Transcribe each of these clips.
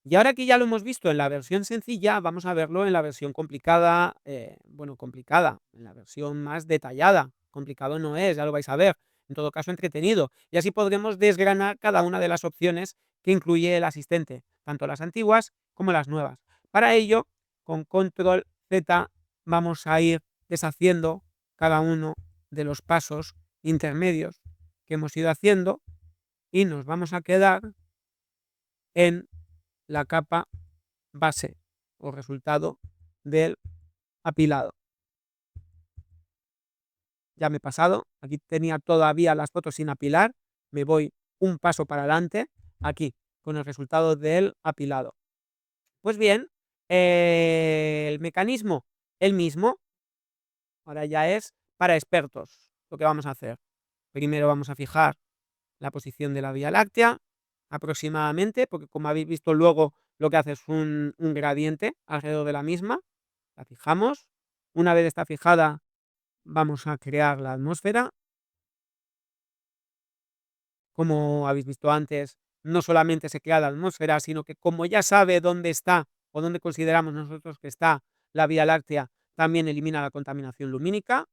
Y ahora que ya lo hemos visto en la versión sencilla, vamos a verlo en la versión complicada, bueno, complicada, en la versión más detallada. Complicado no es, ya lo vais a ver. En todo caso, entretenido. Y así podremos desgranar cada una de las opciones que incluye el asistente, tanto las antiguas como las nuevas. Para ello, con control Z vamos a ir deshaciendo cada uno de los pasos intermedios que hemos ido haciendo y nos vamos a quedar en la capa base o resultado del apilado. Ya me he pasado, aquí tenía todavía las fotos sin apilar, me voy un paso para adelante, aquí, con el resultado del apilado. Pues bien, el mecanismo, el mismo, ahora ya es para expertos lo que vamos a hacer. Primero vamos a fijar la posición de la Vía Láctea, aproximadamente, porque como habéis visto luego lo que hace es un gradiente alrededor de la misma, la fijamos. Una vez está fijada, vamos a crear la atmósfera. Como habéis visto antes, no solamente se crea la atmósfera, sino que como ya sabe dónde está o dónde consideramos nosotros que está la Vía Láctea, también elimina la contaminación lumínica.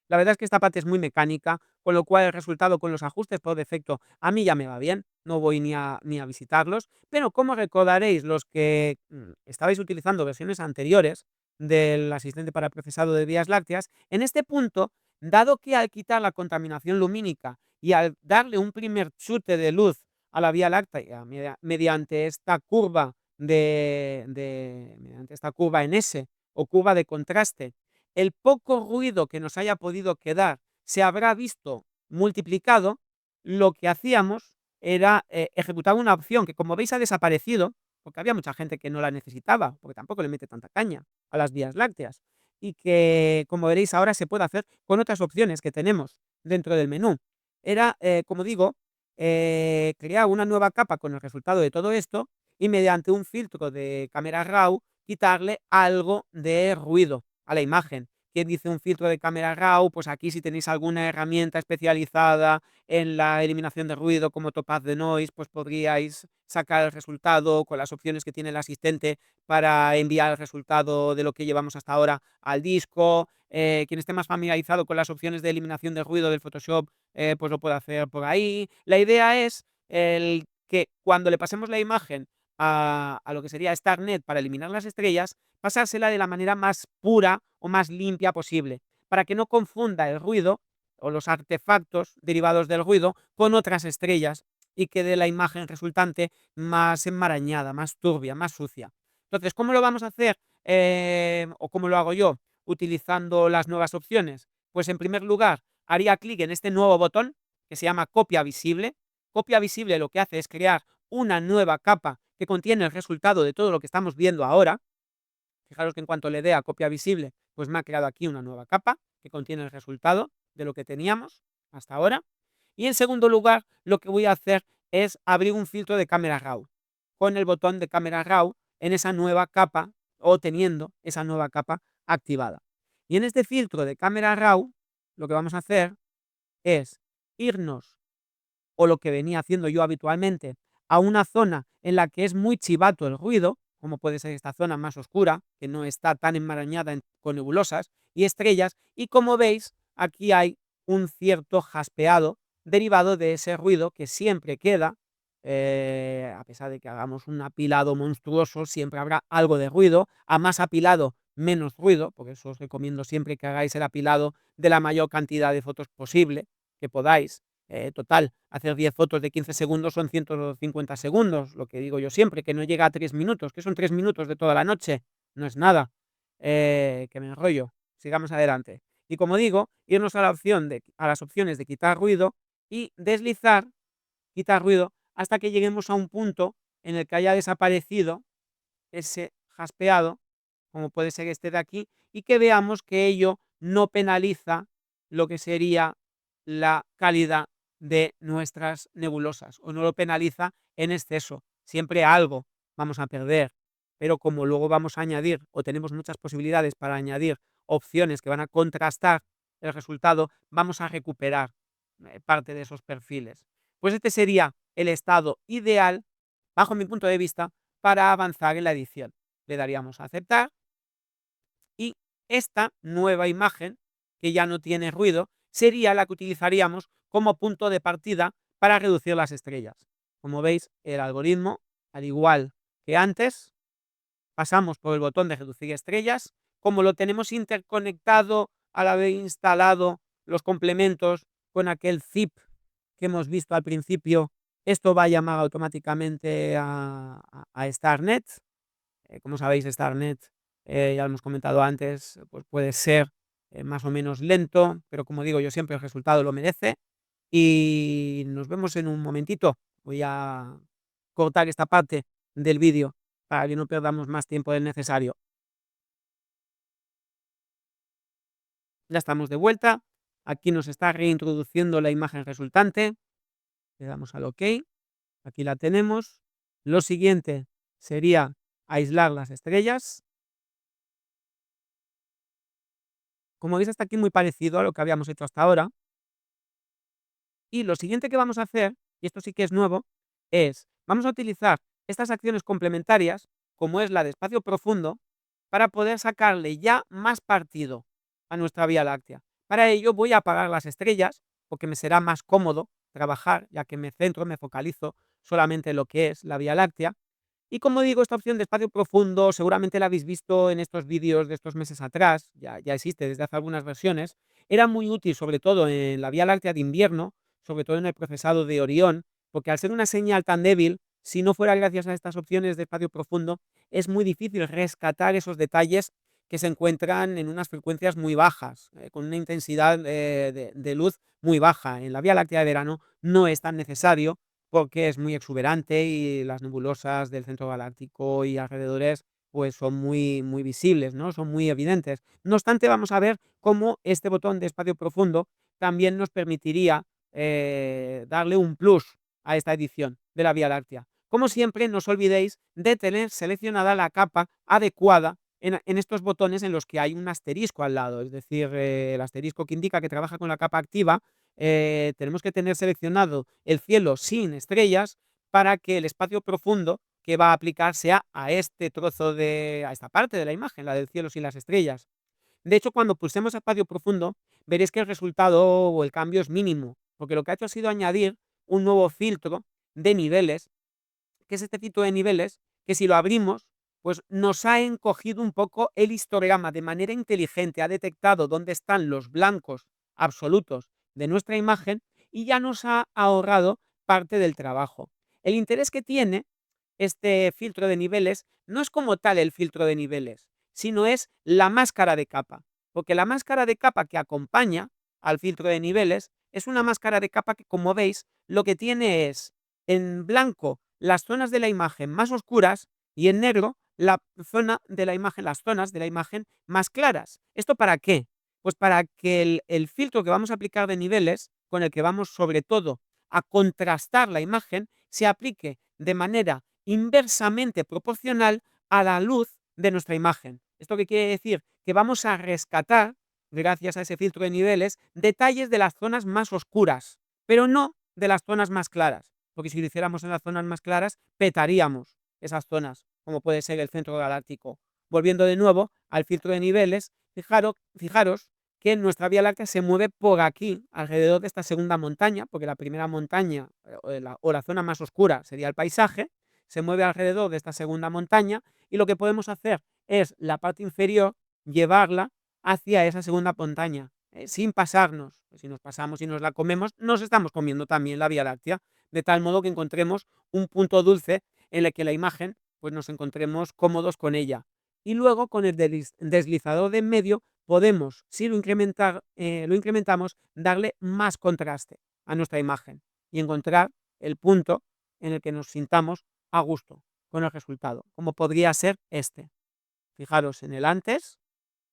La verdad es que esta parte es muy mecánica, con lo cual el resultado con los ajustes por defecto a mí ya me va bien, no voy ni a visitarlos, pero como recordaréis los que estabais utilizando versiones anteriores del asistente para procesado de vías lácteas, en este punto, dado que al quitar la contaminación lumínica y al darle un primer chute de luz a la Vía Láctea mediante esta curva mediante esta curva en S o curva de contraste, el poco ruido que nos haya podido quedar se habrá visto multiplicado. Lo que hacíamos era ejecutar una opción que, como veis, ha desaparecido, porque había mucha gente que no la necesitaba, porque tampoco le mete tanta caña a las vías lácteas, y que, como veréis, ahora se puede hacer con otras opciones que tenemos dentro del menú. Era, como digo, crear una nueva capa con el resultado de todo esto y mediante un filtro de cámara RAW quitarle algo de ruido a la imagen. ¿Quién dice un filtro de cámara RAW? Pues aquí, si tenéis alguna herramienta especializada en la eliminación de ruido como Topaz de Noise, pues podríais sacar el resultado con las opciones que tiene el asistente para enviar el resultado de lo que llevamos hasta ahora al disco. Quien esté más familiarizado con las opciones de eliminación de ruido del Photoshop, pues lo puede hacer por ahí. La idea es el que cuando le pasemos la imagen a lo que sería StarNet para eliminar las estrellas, pasársela de la manera más pura o más limpia posible, para que no confunda el ruido o los artefactos derivados del ruido con otras estrellas y quede la imagen resultante más enmarañada, más turbia, más sucia. Entonces, ¿cómo lo vamos a hacer? ¿O cómo lo hago yo? Utilizando las nuevas opciones. Pues en primer lugar, haría clic en este nuevo botón que se llama copia visible. Copia visible lo que hace es crear una nueva capa que contiene el resultado de todo lo que estamos viendo ahora. Fijaros que en cuanto le dé a copia visible, pues me ha creado aquí una nueva capa que contiene el resultado de lo que teníamos hasta ahora. Y en segundo lugar, lo que voy a hacer es abrir un filtro de cámara RAW con el botón de cámara RAW en esa nueva capa o teniendo esa nueva capa activada. Y en este filtro de cámara RAW, lo que vamos a hacer es irnos, o lo que venía haciendo yo habitualmente, a una zona en la que es muy chivato el ruido, como puede ser esta zona más oscura, que no está tan enmarañada con nebulosas y estrellas, y como veis, aquí hay un cierto jaspeado derivado de ese ruido que siempre queda, a pesar de que hagamos un apilado monstruoso, siempre habrá algo de ruido. A más apilado, menos ruido, por eso os recomiendo siempre que hagáis el apilado de la mayor cantidad de fotos posible que podáis. Total, hacer 10 fotos de 15 segundos son 150 segundos, lo que digo yo siempre, que no llega a 3 minutos, que son 3 minutos de toda la noche, no es nada, que me enrollo, sigamos adelante. Y como digo, irnos a las opciones de quitar ruido y deslizar, quitar ruido, hasta que lleguemos a un punto en el que haya desaparecido ese jaspeado, como puede ser este de aquí, y que veamos que ello no penaliza lo que sería la calidad de nuestras nebulosas, o no lo penaliza en exceso. Siempre algo vamos a perder, pero como luego vamos a añadir, o tenemos muchas posibilidades para añadir opciones que van a contrastar el resultado, vamos a recuperar parte de esos perfiles. Pues este sería el estado ideal bajo mi punto de vista, para avanzar en la edición. Le daríamos a aceptar y esta nueva imagen, que ya no tiene ruido, sería la que utilizaríamos como punto de partida para reducir las estrellas. Como veis, el algoritmo, al igual que antes, pasamos por el botón de reducir estrellas. Como lo tenemos interconectado al haber instalado los complementos con aquel zip que hemos visto al principio, esto va a llamar automáticamente a StarNet. Como sabéis, StarNet, ya lo hemos comentado antes, pues puede ser más o menos lento, pero como digo yo siempre, el resultado lo merece. Y nos vemos en un momentito. Voy a cortar esta parte del vídeo para que no perdamos más tiempo del necesario. Ya estamos de vuelta. Aquí nos está reintroduciendo la imagen resultante. Le damos al OK. Aquí la tenemos. Lo siguiente sería aislar las estrellas. Como veis, está aquí muy parecido a lo que habíamos hecho hasta ahora. Y lo siguiente que vamos a hacer, y esto sí que es nuevo, es vamos a utilizar estas acciones complementarias, como es la de espacio profundo, para poder sacarle ya más partido a nuestra Vía Láctea. Para ello voy a apagar las estrellas, porque me será más cómodo trabajar, ya que me centro, me focalizo solamente en lo que es la Vía Láctea. Y como digo, esta opción de espacio profundo seguramente la habéis visto en estos vídeos de estos meses atrás, ya existe desde hace algunas versiones. Era muy útil, sobre todo en la Vía Láctea de invierno, sobre todo en el procesado de Orión, porque al ser una señal tan débil, si no fuera gracias a estas opciones de espacio profundo, es muy difícil rescatar esos detalles que se encuentran en unas frecuencias muy bajas, con una intensidad de luz muy baja. En la Vía Láctea de verano no es tan necesario porque es muy exuberante y las nebulosas del centro galáctico y alrededores pues son muy visibles, ¿no? Son muy evidentes. No obstante, vamos a ver cómo este botón de espacio profundo también nos permitiría darle un plus a esta edición de la Vía Láctea. Como siempre, no os olvidéis de tener seleccionada la capa adecuada en estos botones en los que hay un asterisco al lado, es decir, el asterisco que indica que trabaja con la capa activa. Tenemos que tener seleccionado el cielo sin estrellas para que el espacio profundo que va a aplicar sea a este trozo a esta parte de la imagen, la del cielo sin las estrellas. De hecho, cuando pulsemos espacio profundo, veréis que el resultado o el cambio es mínimo, porque lo que ha hecho ha sido añadir un nuevo filtro de niveles, que es este filtro de niveles, que si lo abrimos, pues nos ha encogido un poco el histograma de manera inteligente, ha detectado dónde están los blancos absolutos de nuestra imagen y ya nos ha ahorrado parte del trabajo. El interés que tiene este filtro de niveles no es como tal el filtro de niveles, sino es la máscara de capa, porque la máscara de capa que acompaña al filtro de niveles es una máscara de capa que, como veis, lo que tiene es en blanco las zonas de la imagen más oscuras y en negro la zona de la imagen, las zonas de la imagen más claras. ¿Esto para qué? Pues para que el filtro que vamos a aplicar de niveles, con el que vamos sobre todo a contrastar la imagen, se aplique de manera inversamente proporcional a la luz de nuestra imagen. ¿Esto qué quiere decir? Que vamos a rescatar, gracias a ese filtro de niveles, detalles de las zonas más oscuras, pero no de las zonas más claras, porque si lo hiciéramos en las zonas más claras, petaríamos esas zonas, como puede ser el centro galáctico. Volviendo de nuevo al filtro de niveles, fijaros que nuestra Vía Láctea se mueve por aquí, alrededor de esta segunda montaña, porque la primera montaña o la zona más oscura sería el paisaje, se mueve alrededor de esta segunda montaña y lo que podemos hacer es la parte inferior llevarla hacia esa segunda montaña, sin pasarnos. Si nos pasamos y nos la comemos, nos estamos comiendo también la Vía Láctea, de tal modo que encontremos un punto dulce en el que la imagen pues nos encontremos cómodos con ella. Y luego con el deslizador de en medio podemos, si lo incrementamos, darle más contraste a nuestra imagen y encontrar el punto en el que nos sintamos a gusto con el resultado, como podría ser este. Fijaros en el antes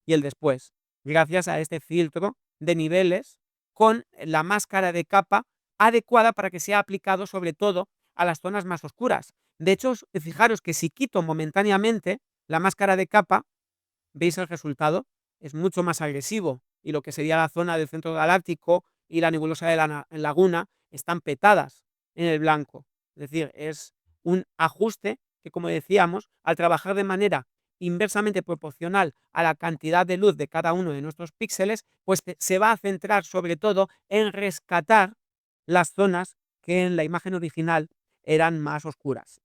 y el después, gracias a este filtro de niveles con la máscara de capa adecuada para que sea aplicado sobre todo a las zonas más oscuras. De hecho, fijaros que si quito momentáneamente la máscara de capa, veis el resultado, es mucho más agresivo y lo que sería la zona del centro galáctico y la nebulosa de la laguna están petadas en el blanco. Es decir, es un ajuste que, como decíamos, al trabajar de manera inversamente proporcional a la cantidad de luz de cada uno de nuestros píxeles, pues se va a centrar sobre todo en rescatar las zonas que en la imagen original eran más oscuras.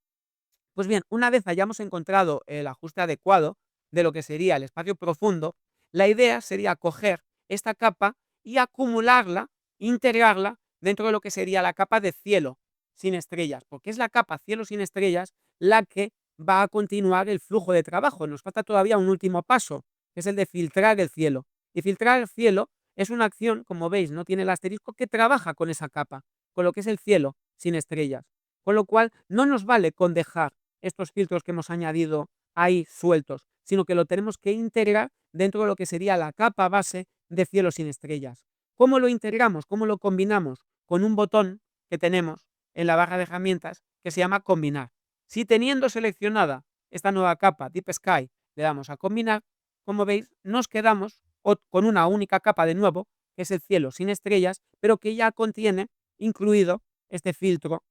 Pues bien, una vez hayamos encontrado el ajuste adecuado de lo que sería el espacio profundo, la idea sería coger esta capa y acumularla, integrarla dentro de lo que sería la capa de cielo sin estrellas, porque es la capa cielo sin estrellas la que va a continuar el flujo de trabajo. Nos falta todavía un último paso, que es el de filtrar el cielo. Y filtrar el cielo es una acción, como veis, no tiene el asterisco, que trabaja con esa capa, con lo que es el cielo sin estrellas. Con lo cual, no nos vale con dejar estos filtros que hemos añadido ahí sueltos, sino que lo tenemos que integrar dentro de lo que sería la capa base de cielo sin estrellas. ¿Cómo lo integramos? ¿Cómo lo combinamos? Con un botón que tenemos en la barra de herramientas que se llama combinar. Si teniendo seleccionada esta nueva capa Deep Sky le damos a combinar, como veis, nos quedamos con una única capa de nuevo, que es el cielo sin estrellas, pero que ya contiene incluido este filtro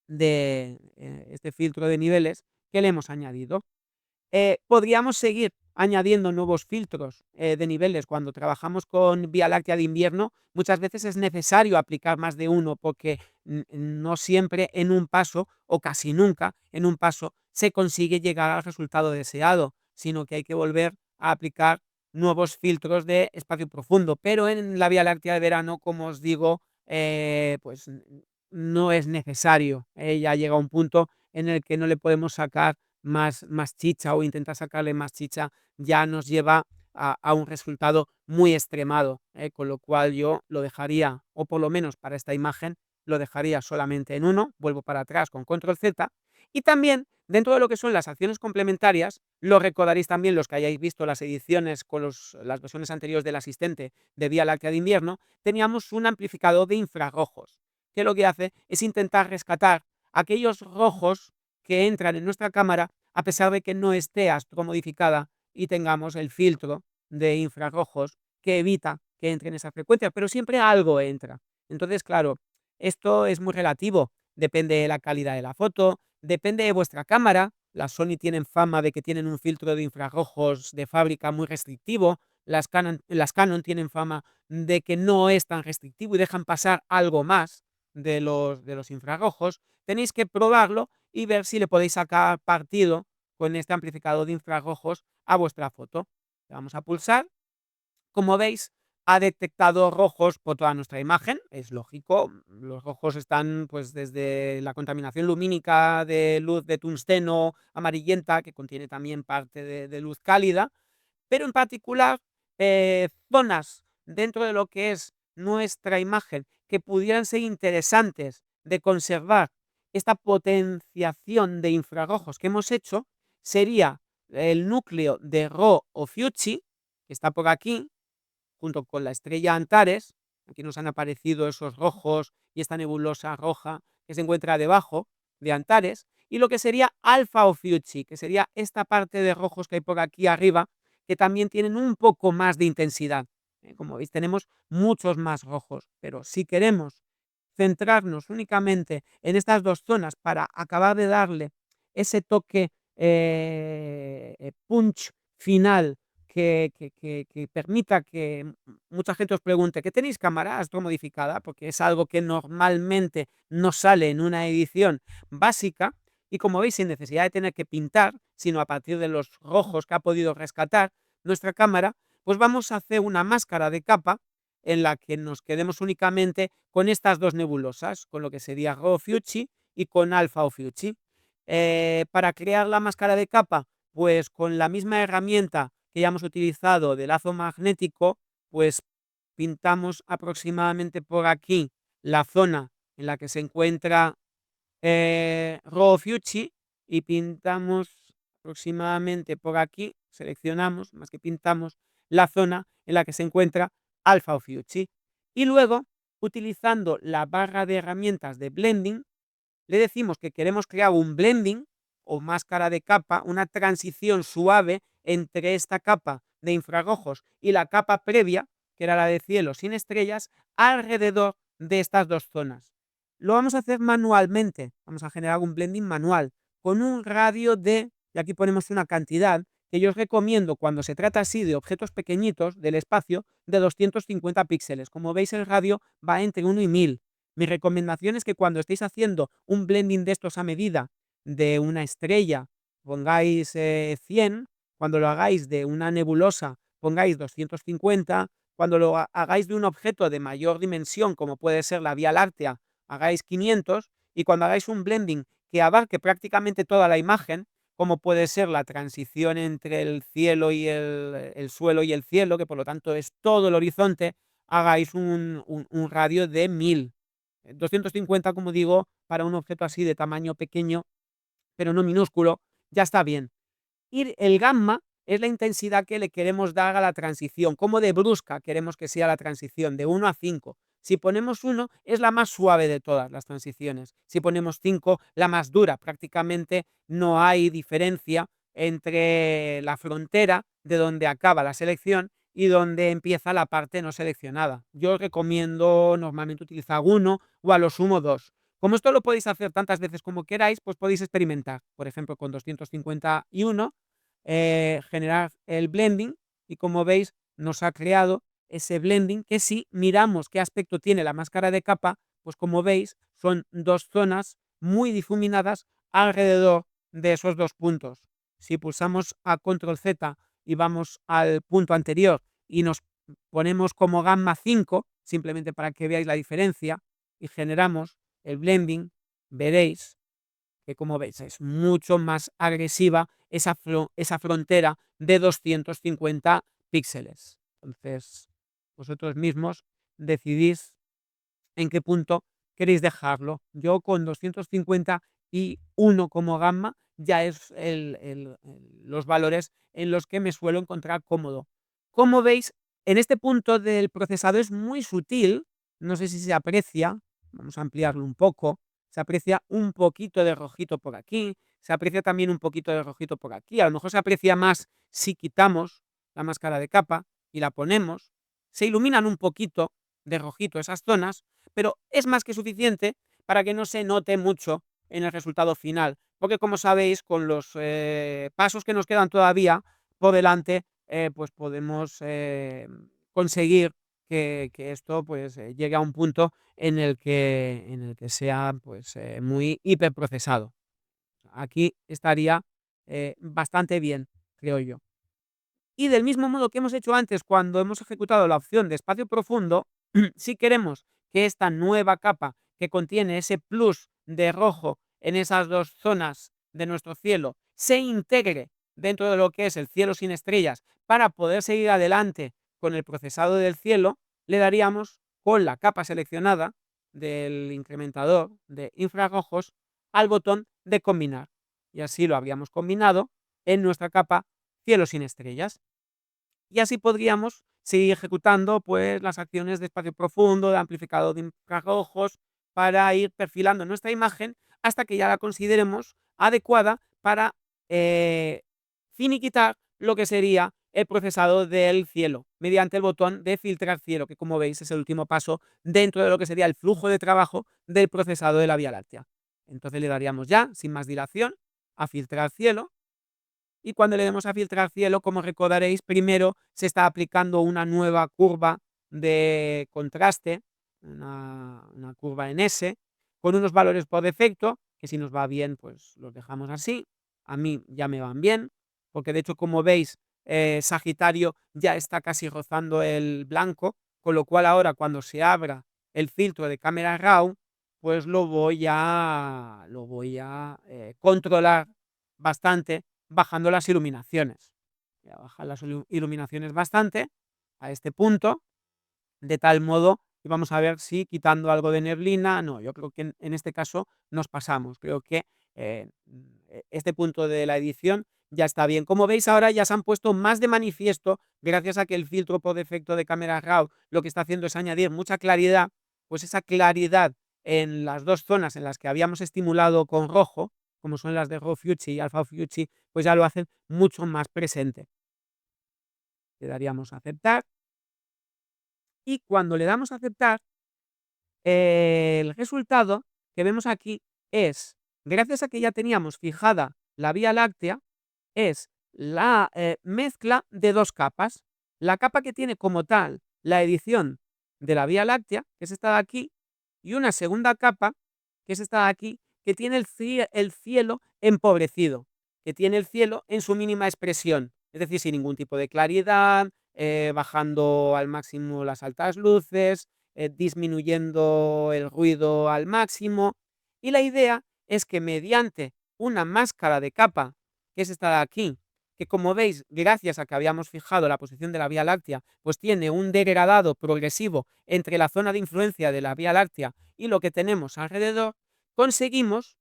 de niveles que le hemos añadido. Podríamos seguir añadiendo nuevos filtros de niveles. Cuando trabajamos con Vía Láctea de invierno, muchas veces es necesario aplicar más de uno, porque no siempre en un paso, o casi nunca en un paso, se consigue llegar al resultado deseado, sino que hay que volver a aplicar nuevos filtros de espacio profundo. Pero en la Vía Láctea de verano, como os digo, pues no es necesario. Ya llega un punto en el que no le podemos sacar más chicha, o intentar sacarle más chicha ya nos lleva a un resultado muy extremado, con lo cual yo lo dejaría, o por lo menos para esta imagen, lo dejaría solamente en uno. Vuelvo para atrás con control Z. Y también, dentro de lo que son las acciones complementarias, lo recordaréis también los que hayáis visto las ediciones con las versiones anteriores del asistente de Vía Láctea de invierno, teníamos un amplificador de infrarrojos, que lo que hace es intentar rescatar aquellos rojos que entran en nuestra cámara, a pesar de que no esté astromodificada y tengamos el filtro de infrarrojos que evita que entre en esa frecuencia, pero siempre algo entra. Entonces, claro, esto es muy relativo, depende de la calidad de la foto, depende de vuestra cámara. Las Sony tienen fama de que tienen un filtro de infrarrojos de fábrica muy restrictivo, las Canon tienen fama de que no es tan restrictivo y dejan pasar algo más de los infrarrojos. Tenéis que probarlo y ver si le podéis sacar partido con este amplificador de infrarrojos a vuestra foto. Le vamos a pulsar. Como veis, ha detectado rojos por toda nuestra imagen. Es lógico, los rojos están pues desde la contaminación lumínica de luz de tungsteno amarillenta, que contiene también parte de luz cálida, pero en particular zonas dentro de lo que es nuestra imagen que pudieran ser interesantes de conservar esta potenciación de infrarrojos que hemos hecho, sería el núcleo de Rho Ophiuchi, que está por aquí, junto con la estrella Antares. Aquí nos han aparecido esos rojos y esta nebulosa roja que se encuentra debajo de Antares, y lo que sería Alpha Ophiuchi, que sería esta parte de rojos que hay por aquí arriba, que también tienen un poco más de intensidad. Como veis, tenemos muchos más rojos, pero si queremos centrarnos únicamente en estas dos zonas para acabar de darle ese toque punch final que permita que mucha gente os pregunte: ¿que tenéis cámara astromodificada? Porque es algo que normalmente no sale en una edición básica, y como veis, sin necesidad de tener que pintar, sino a partir de los rojos que ha podido rescatar nuestra cámara, pues vamos a hacer una máscara de capa en la que nos quedemos únicamente con estas dos nebulosas, con lo que sería Rho Ophiuchi y con Alpha Ophiuchi. Para crear la máscara de capa, pues con la misma herramienta que ya hemos utilizado de lazo magnético, pues pintamos aproximadamente por aquí la zona en la que se encuentra Rho Ophiuchi, y pintamos aproximadamente por aquí, seleccionamos, más que pintamos, la zona en la que se encuentra Alpha Ophiuchi. Y luego, utilizando la barra de herramientas de blending, le decimos que queremos crear un blending o máscara de capa, una transición suave entre esta capa de infrarrojos y la capa previa, que era la de cielo sin estrellas, alrededor de estas dos zonas. lo vamos a hacer manualmente. Vamos a generar un blending manual con un radio de, y aquí ponemos una cantidad, que yo os recomiendo cuando se trata así de objetos pequeñitos del espacio, de 250 píxeles. Como veis, el radio va entre 1 y 1000. Mi recomendación es que cuando estéis haciendo un blending de estos a medida de una estrella, pongáis 100, cuando lo hagáis de una nebulosa, pongáis 250, cuando lo hagáis de un objeto de mayor dimensión, como puede ser la Vía Láctea, hagáis 500, y cuando hagáis un blending que abarque prácticamente toda la imagen, como puede ser la transición entre el cielo y el suelo y el cielo, que por lo tanto es todo el horizonte, hagáis un radio de 1000. 250, como digo, para un objeto así de tamaño pequeño, pero no minúsculo, ya está bien. Y el gamma es la intensidad que le queremos dar a la transición, como de brusca queremos que sea la transición, de 1 a 5. Si ponemos 1, es la más suave de todas las transiciones. Si ponemos 5, la más dura. Prácticamente no hay diferencia entre la frontera de donde acaba la selección y donde empieza la parte no seleccionada. Yo os recomiendo normalmente utilizar 1 o a lo sumo 2. Como esto lo podéis hacer tantas veces como queráis, pues podéis experimentar. Por ejemplo, con 251, generar el blending, y como veis nos ha creado ese blending que, si miramos qué aspecto tiene la máscara de capa, pues como veis son dos zonas muy difuminadas alrededor de esos dos puntos. Si pulsamos a control Z y vamos al punto anterior y nos ponemos como gamma 5, simplemente para que veáis la diferencia, y generamos el blending, veréis que, como veis, es mucho más agresiva esa frontera de 250 píxeles. Entonces, vosotros mismos decidís en qué punto queréis dejarlo. Yo con 251 como gamma ya es los valores en los que me suelo encontrar cómodo. Como veis, en este punto del procesado es muy sutil, no sé si se aprecia, vamos a ampliarlo un poco, se aprecia un poquito de rojito por aquí, se aprecia también un poquito de rojito por aquí, a lo mejor se aprecia más si quitamos la máscara de capa y la ponemos, se iluminan un poquito de rojito esas zonas, pero es más que suficiente para que no se note mucho en el resultado final, porque, como sabéis, con los pasos que nos quedan todavía por delante, pues podemos conseguir que esto pues llegue a un punto en el que sea pues muy hiperprocesado. Aquí estaría bastante bien, creo yo. Y del mismo modo que hemos hecho antes cuando hemos ejecutado la opción de espacio profundo, si queremos que esta nueva capa que contiene ese plus de rojo en esas dos zonas de nuestro cielo se integre dentro de lo que es el cielo sin estrellas, para poder seguir adelante con el procesado del cielo, le daríamos con la capa seleccionada del incrementador de infrarrojos al botón de combinar, y así lo habríamos combinado en nuestra capa cielo sin estrellas. Y así podríamos seguir ejecutando pues las acciones de espacio profundo, de amplificador de infrarrojos, para ir perfilando nuestra imagen hasta que ya la consideremos adecuada para finiquitar lo que sería el procesado del cielo mediante el botón de filtrar cielo, que, como veis, es el último paso dentro de lo que sería el flujo de trabajo del procesado de la Vía Láctea. Entonces le daríamos ya, sin más dilación, a filtrar cielo, y cuando le demos a filtrar cielo, como recordaréis, primero se está aplicando una nueva curva de contraste, una curva en S, con unos valores por defecto, que si nos va bien, pues los dejamos así. A mí ya me van bien, porque de hecho, como veis, Sagitario ya está casi rozando el blanco, con lo cual ahora, cuando se abra el filtro de cámara RAW, pues lo voy a controlar bastante, bajando las iluminaciones. Voy a bajar las iluminaciones bastante a este punto, de tal modo que vamos a ver si quitando algo de neblina. No, yo creo que en este caso nos pasamos. Creo que este punto de la edición ya está bien. Como veis, ahora ya se han puesto más de manifiesto, gracias a que el filtro por defecto de cámara RAW lo que está haciendo es añadir mucha claridad, pues esa claridad en las dos zonas en las que habíamos estimulado con rojo, como son las de Raw Fuji y Alpha Fuji, pues ya lo hacen mucho más presente. Le daríamos a aceptar, y cuando le damos a aceptar, el resultado que vemos aquí es, gracias a que ya teníamos fijada la Vía Láctea, es la mezcla de dos capas. La capa que tiene como tal la edición de la Vía Láctea, que es esta de aquí, y una segunda capa, que es esta de aquí, que tiene el cielo empobrecido, que tiene el cielo en su mínima expresión, es decir, sin ningún tipo de claridad, bajando al máximo las altas luces, disminuyendo el ruido al máximo. Y la idea es que mediante una máscara de capa, que es esta de aquí, que como veis, gracias a que habíamos fijado la posición de la Vía Láctea, pues tiene un degradado progresivo entre la zona de influencia de la Vía Láctea y lo que tenemos alrededor, conseguimos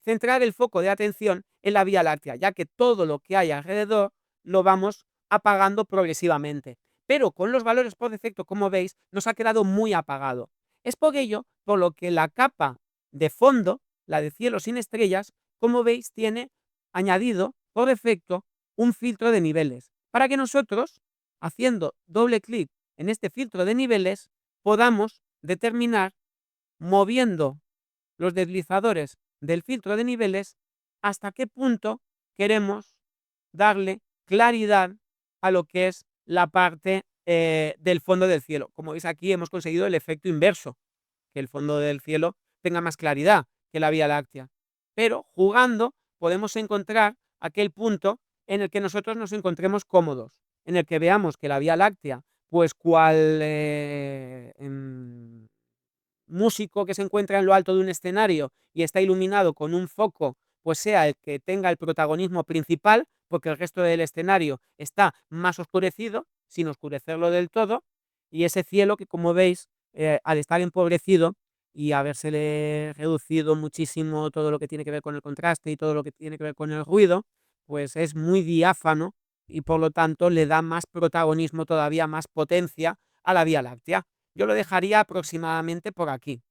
centrar el foco de atención en la Vía Láctea, ya que todo lo que hay alrededor lo vamos apagando progresivamente. Pero con los valores por defecto, como veis, nos ha quedado muy apagado. Es por ello por lo que la capa de fondo, la de cielo sin estrellas, como veis, tiene añadido por defecto un filtro de niveles, para que nosotros, haciendo doble clic en este filtro de niveles, podamos determinar, moviendo los deslizadores del filtro de niveles, hasta qué punto queremos darle claridad a lo que es la parte del fondo del cielo. Como veis aquí hemos conseguido el efecto inverso, que el fondo del cielo tenga más claridad que la Vía Láctea. Pero jugando podemos encontrar aquel punto en el que nosotros nos encontremos cómodos, en el que veamos que la Vía Láctea, pues cual músico que se encuentra en lo alto de un escenario y está iluminado con un foco, pues sea el que tenga el protagonismo principal, porque el resto del escenario está más oscurecido, sin oscurecerlo del todo, y ese cielo que, como veis, al estar empobrecido y habérsele reducido muchísimo todo lo que tiene que ver con el contraste y todo lo que tiene que ver con el ruido, pues es muy diáfano y por lo tanto le da más protagonismo, todavía más potencia a la Vía Láctea. Yo lo dejaría aproximadamente por aquí.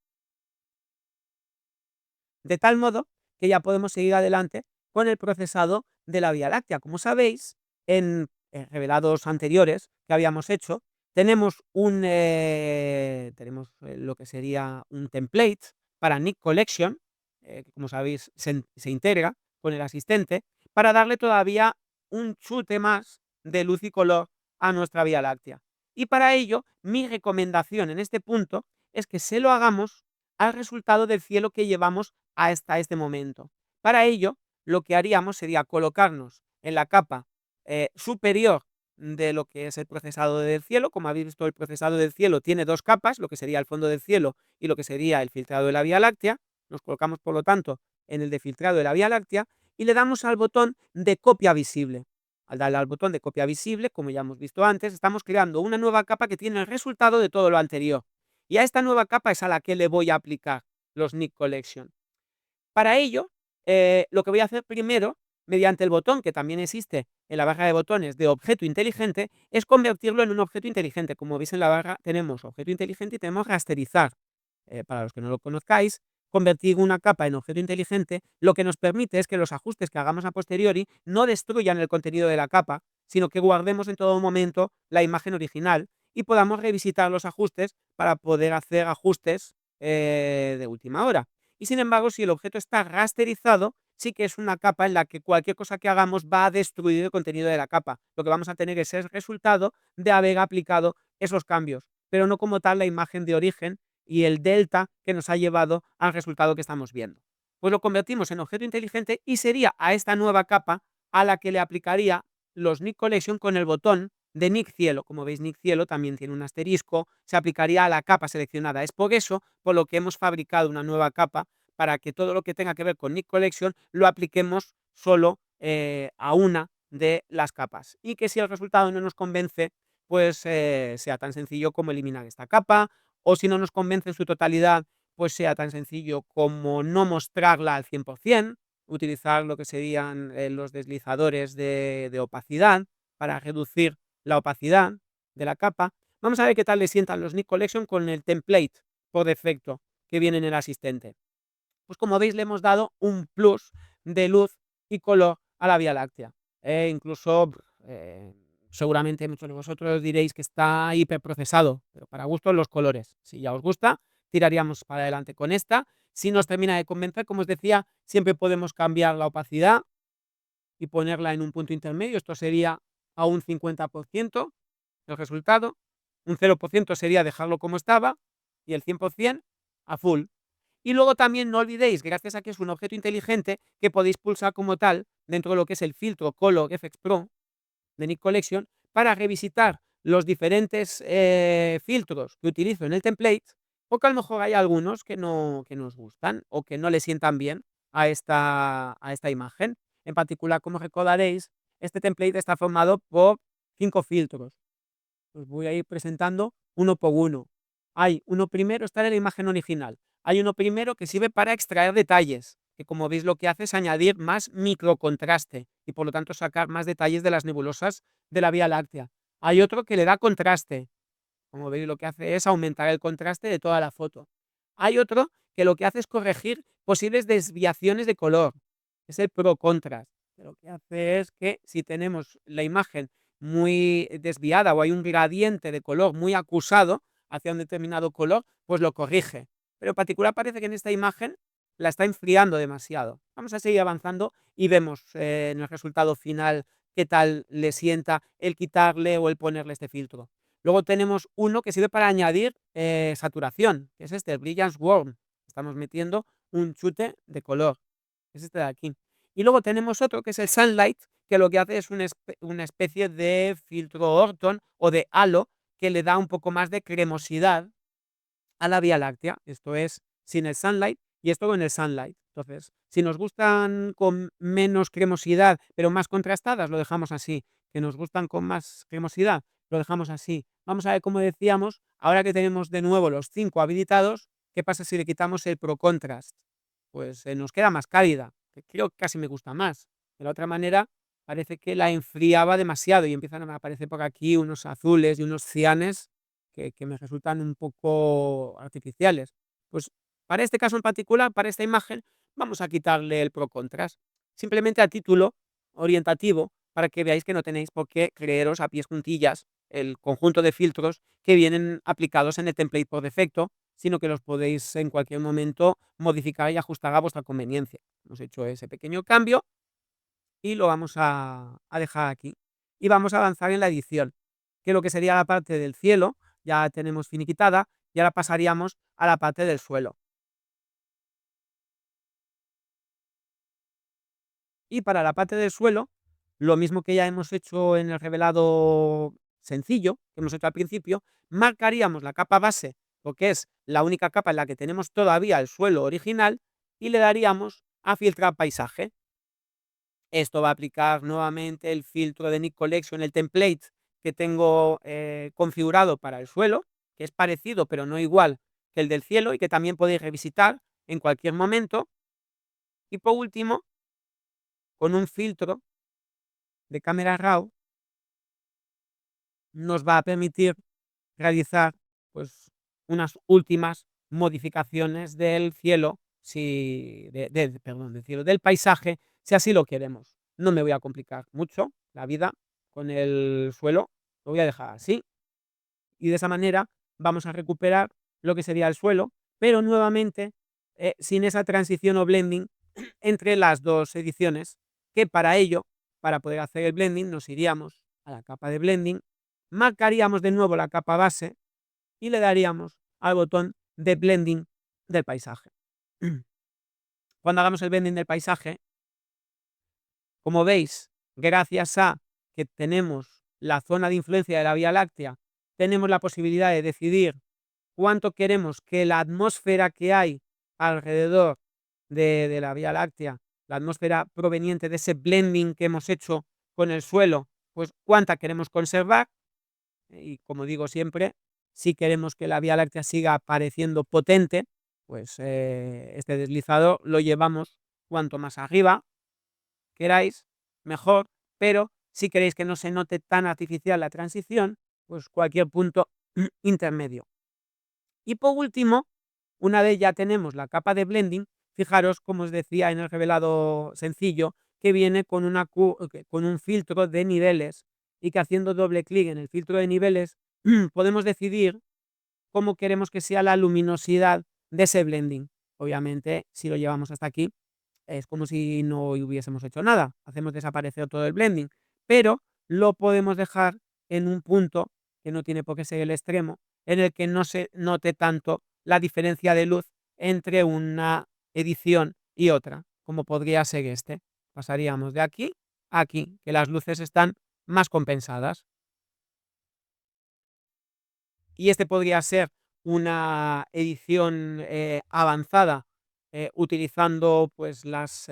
De tal modo que ya podemos seguir adelante con el procesado de la Vía Láctea. Como sabéis, en revelados anteriores que habíamos hecho, tenemos lo que sería un template para Nick Collection, que como sabéis se integra con el asistente, para darle todavía un chute más de luz y color a nuestra Vía Láctea. Y para ello, mi recomendación en este punto es que se lo hagamos al resultado del cielo que llevamos hasta este momento. Para ello, lo que haríamos sería colocarnos en la capa superior de lo que es el procesado del cielo. Como habéis visto, el procesado del cielo tiene dos capas, lo que sería el fondo del cielo y lo que sería el filtrado de la Vía Láctea. Nos colocamos, por lo tanto, en el de filtrado de la Vía Láctea y le damos al botón de copia visible. Al darle al botón de copia visible, como ya hemos visto antes, estamos creando una nueva capa que tiene el resultado de todo lo anterior. Y a esta nueva capa es a la que le voy a aplicar los Nick Collection. Para ello, lo que voy a hacer primero, mediante el botón que también existe en la barra de botones de objeto inteligente, es convertirlo en un objeto inteligente. Como veis en la barra tenemos objeto inteligente y tenemos rasterizar. Para los que no lo conozcáis, convertir una capa en objeto inteligente lo que nos permite es que los ajustes que hagamos a posteriori no destruyan el contenido de la capa, sino que guardemos en todo momento la imagen original y podamos revisitar los ajustes para poder hacer ajustes de última hora. Y sin embargo, si el objeto está rasterizado, sí que es una capa en la que cualquier cosa que hagamos va a destruir el contenido de la capa. Lo que vamos a tener es el resultado de haber aplicado esos cambios, pero no como tal la imagen de origen y el delta que nos ha llevado al resultado que estamos viendo. Pues lo convertimos en objeto inteligente y sería a esta nueva capa a la que le aplicaría los Nick Collection con el botón de Nick Cielo. Como veis, Nick Cielo también tiene un asterisco, se aplicaría a la capa seleccionada. Es por eso por lo que hemos fabricado una nueva capa para que todo lo que tenga que ver con Nick Collection lo apliquemos solo a una de las capas. Y que si el resultado no nos convence, pues sea tan sencillo como eliminar esta capa, o si no nos convence en su totalidad, pues sea tan sencillo como no mostrarla al 100%, utilizar lo que serían los deslizadores de opacidad para reducir la opacidad de la capa. Vamos a ver qué tal le sientan los Nick Collection con el template por defecto que viene en el asistente. Pues como veis le hemos dado un plus de luz y color a la Vía Láctea. Incluso seguramente muchos de vosotros diréis que está hiperprocesado, pero para gusto los colores. Si ya os gusta, tiraríamos para adelante con esta. Si nos termina de convencer, como os decía, siempre podemos cambiar la opacidad y ponerla en un punto intermedio. Esto sería a un 50% el resultado, un 0% sería dejarlo como estaba y el 100% a full. Y luego también no olvidéis, gracias a que es un objeto inteligente, que podéis pulsar como tal dentro de lo que es el filtro Color FX Pro de Nik Collection para revisitar los diferentes filtros que utilizo en el template, porque a lo mejor hay algunos que no os gustan o que no le sientan bien a esta imagen. En particular, como recordaréis, este template está formado por 5 filtros. Os voy a ir presentando uno por uno. Hay uno primero, está en la imagen original. Hay uno primero que sirve para extraer detalles, que como veis lo que hace es añadir más microcontraste y por lo tanto sacar más detalles de las nebulosas de la Vía Láctea. Hay otro que le da contraste, como veis lo que hace es aumentar el contraste de toda la foto. Hay otro que lo que hace es corregir posibles desviaciones de color, es el Pro Contrast, que lo que hace es que si tenemos la imagen muy desviada o hay un gradiente de color muy acusado hacia un determinado color, pues lo corrige. Pero en particular parece que en esta imagen la está enfriando demasiado. Vamos a seguir avanzando y vemos en el resultado final qué tal le sienta el quitarle o el ponerle este filtro. Luego tenemos uno que sirve para añadir saturación, que es este, el Brilliance Warm. Estamos metiendo un chute de color, es este de aquí. Y luego tenemos otro que es el Sunlight, que lo que hace es una especie de filtro Orton o de halo que le da un poco más de cremosidad a la Vía Láctea. Esto es sin el Sunlight y esto con el Sunlight. Entonces, si nos gustan con menos cremosidad, pero más contrastadas, lo dejamos así. Que nos gustan con más cremosidad, lo dejamos así. Vamos a ver, como decíamos, ahora que tenemos de nuevo los 5 habilitados, ¿qué pasa si le quitamos el Pro Contrast? Pues nos queda más cálida, que creo que casi me gusta más. De la otra manera, parece que la enfriaba demasiado y empiezan a aparecer por aquí unos azules y unos cianes que me resultan un poco artificiales. Pues para este caso en particular, para esta imagen, vamos a quitarle el Pro Contrast, simplemente a título orientativo, para que veáis que no tenéis por qué creeros a pies juntillas el conjunto de filtros que vienen aplicados en el template por defecto, sino que los podéis en cualquier momento modificar y ajustar a vuestra conveniencia. Hemos hecho ese pequeño cambio y lo vamos a dejar aquí. Y vamos a avanzar en la edición, que lo que sería la parte del cielo ya tenemos finiquitada y ahora pasaríamos a la parte del suelo. Y para la parte del suelo, lo mismo que ya hemos hecho en el revelado sencillo, que hemos hecho al principio, marcaríamos la capa base, porque es la única capa en la que tenemos todavía el suelo original, y le daríamos a filtrar paisaje. Esto va a aplicar nuevamente el filtro de Nik Collection, el template que tengo configurado para el suelo, que es parecido pero no igual que el del cielo y que también podéis revisitar en cualquier momento. Y por último, con un filtro de cámara RAW nos va a permitir realizar pues unas últimas modificaciones del cielo, si, perdón, del cielo, del paisaje, si así lo queremos. No me voy a complicar mucho la vida con el suelo, lo voy a dejar así. Y de esa manera vamos a recuperar lo que sería el suelo, pero nuevamente sin esa transición o blending entre las dos ediciones, que para ello, para poder hacer el blending, nos iríamos a la capa de blending, marcaríamos de nuevo la capa base y le daríamos al botón de blending del paisaje. Cuando hagamos el blending del paisaje, como veis, gracias a que tenemos la zona de influencia de la Vía Láctea, tenemos la posibilidad de decidir cuánto queremos que la atmósfera que hay alrededor de la Vía Láctea, la atmósfera proveniente de ese blending que hemos hecho con el suelo, pues cuánta queremos conservar. Y como digo siempre, si queremos que la Vía Láctea siga apareciendo potente, pues este deslizador lo llevamos cuanto más arriba queráis, mejor, pero si queréis que no se note tan artificial la transición, pues cualquier punto intermedio. Y por último, una vez ya tenemos la capa de blending, fijaros, como os decía en el revelado sencillo, que viene con un filtro de niveles y que haciendo doble clic en el filtro de niveles podemos decidir cómo queremos que sea la luminosidad de ese blending. Obviamente, si lo llevamos hasta aquí, es como si no hubiésemos hecho nada, hacemos desaparecer todo el blending, pero lo podemos dejar en un punto, que no tiene por qué ser el extremo, en el que no se note tanto la diferencia de luz entre una edición y otra, como podría ser este. Pasaríamos de aquí a aquí, que las luces están más compensadas. Y este podría ser una edición avanzada, utilizando pues las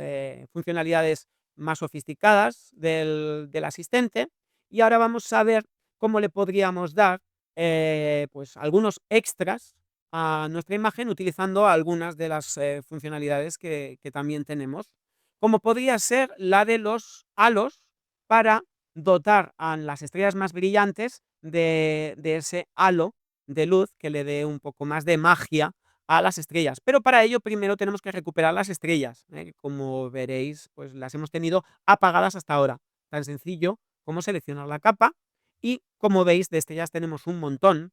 funcionalidades más sofisticadas del asistente. Y ahora vamos a ver cómo le podríamos dar pues algunos extras a nuestra imagen utilizando algunas de las funcionalidades que también tenemos, como podría ser la de los halos, para dotar a las estrellas más brillantes de ese halo de luz que le dé un poco más de magia a las estrellas. Pero para ello primero tenemos que recuperar las estrellas, como veréis, pues las hemos tenido apagadas hasta ahora. Tan sencillo como seleccionar la capa y, como veis, de estrellas tenemos un montón.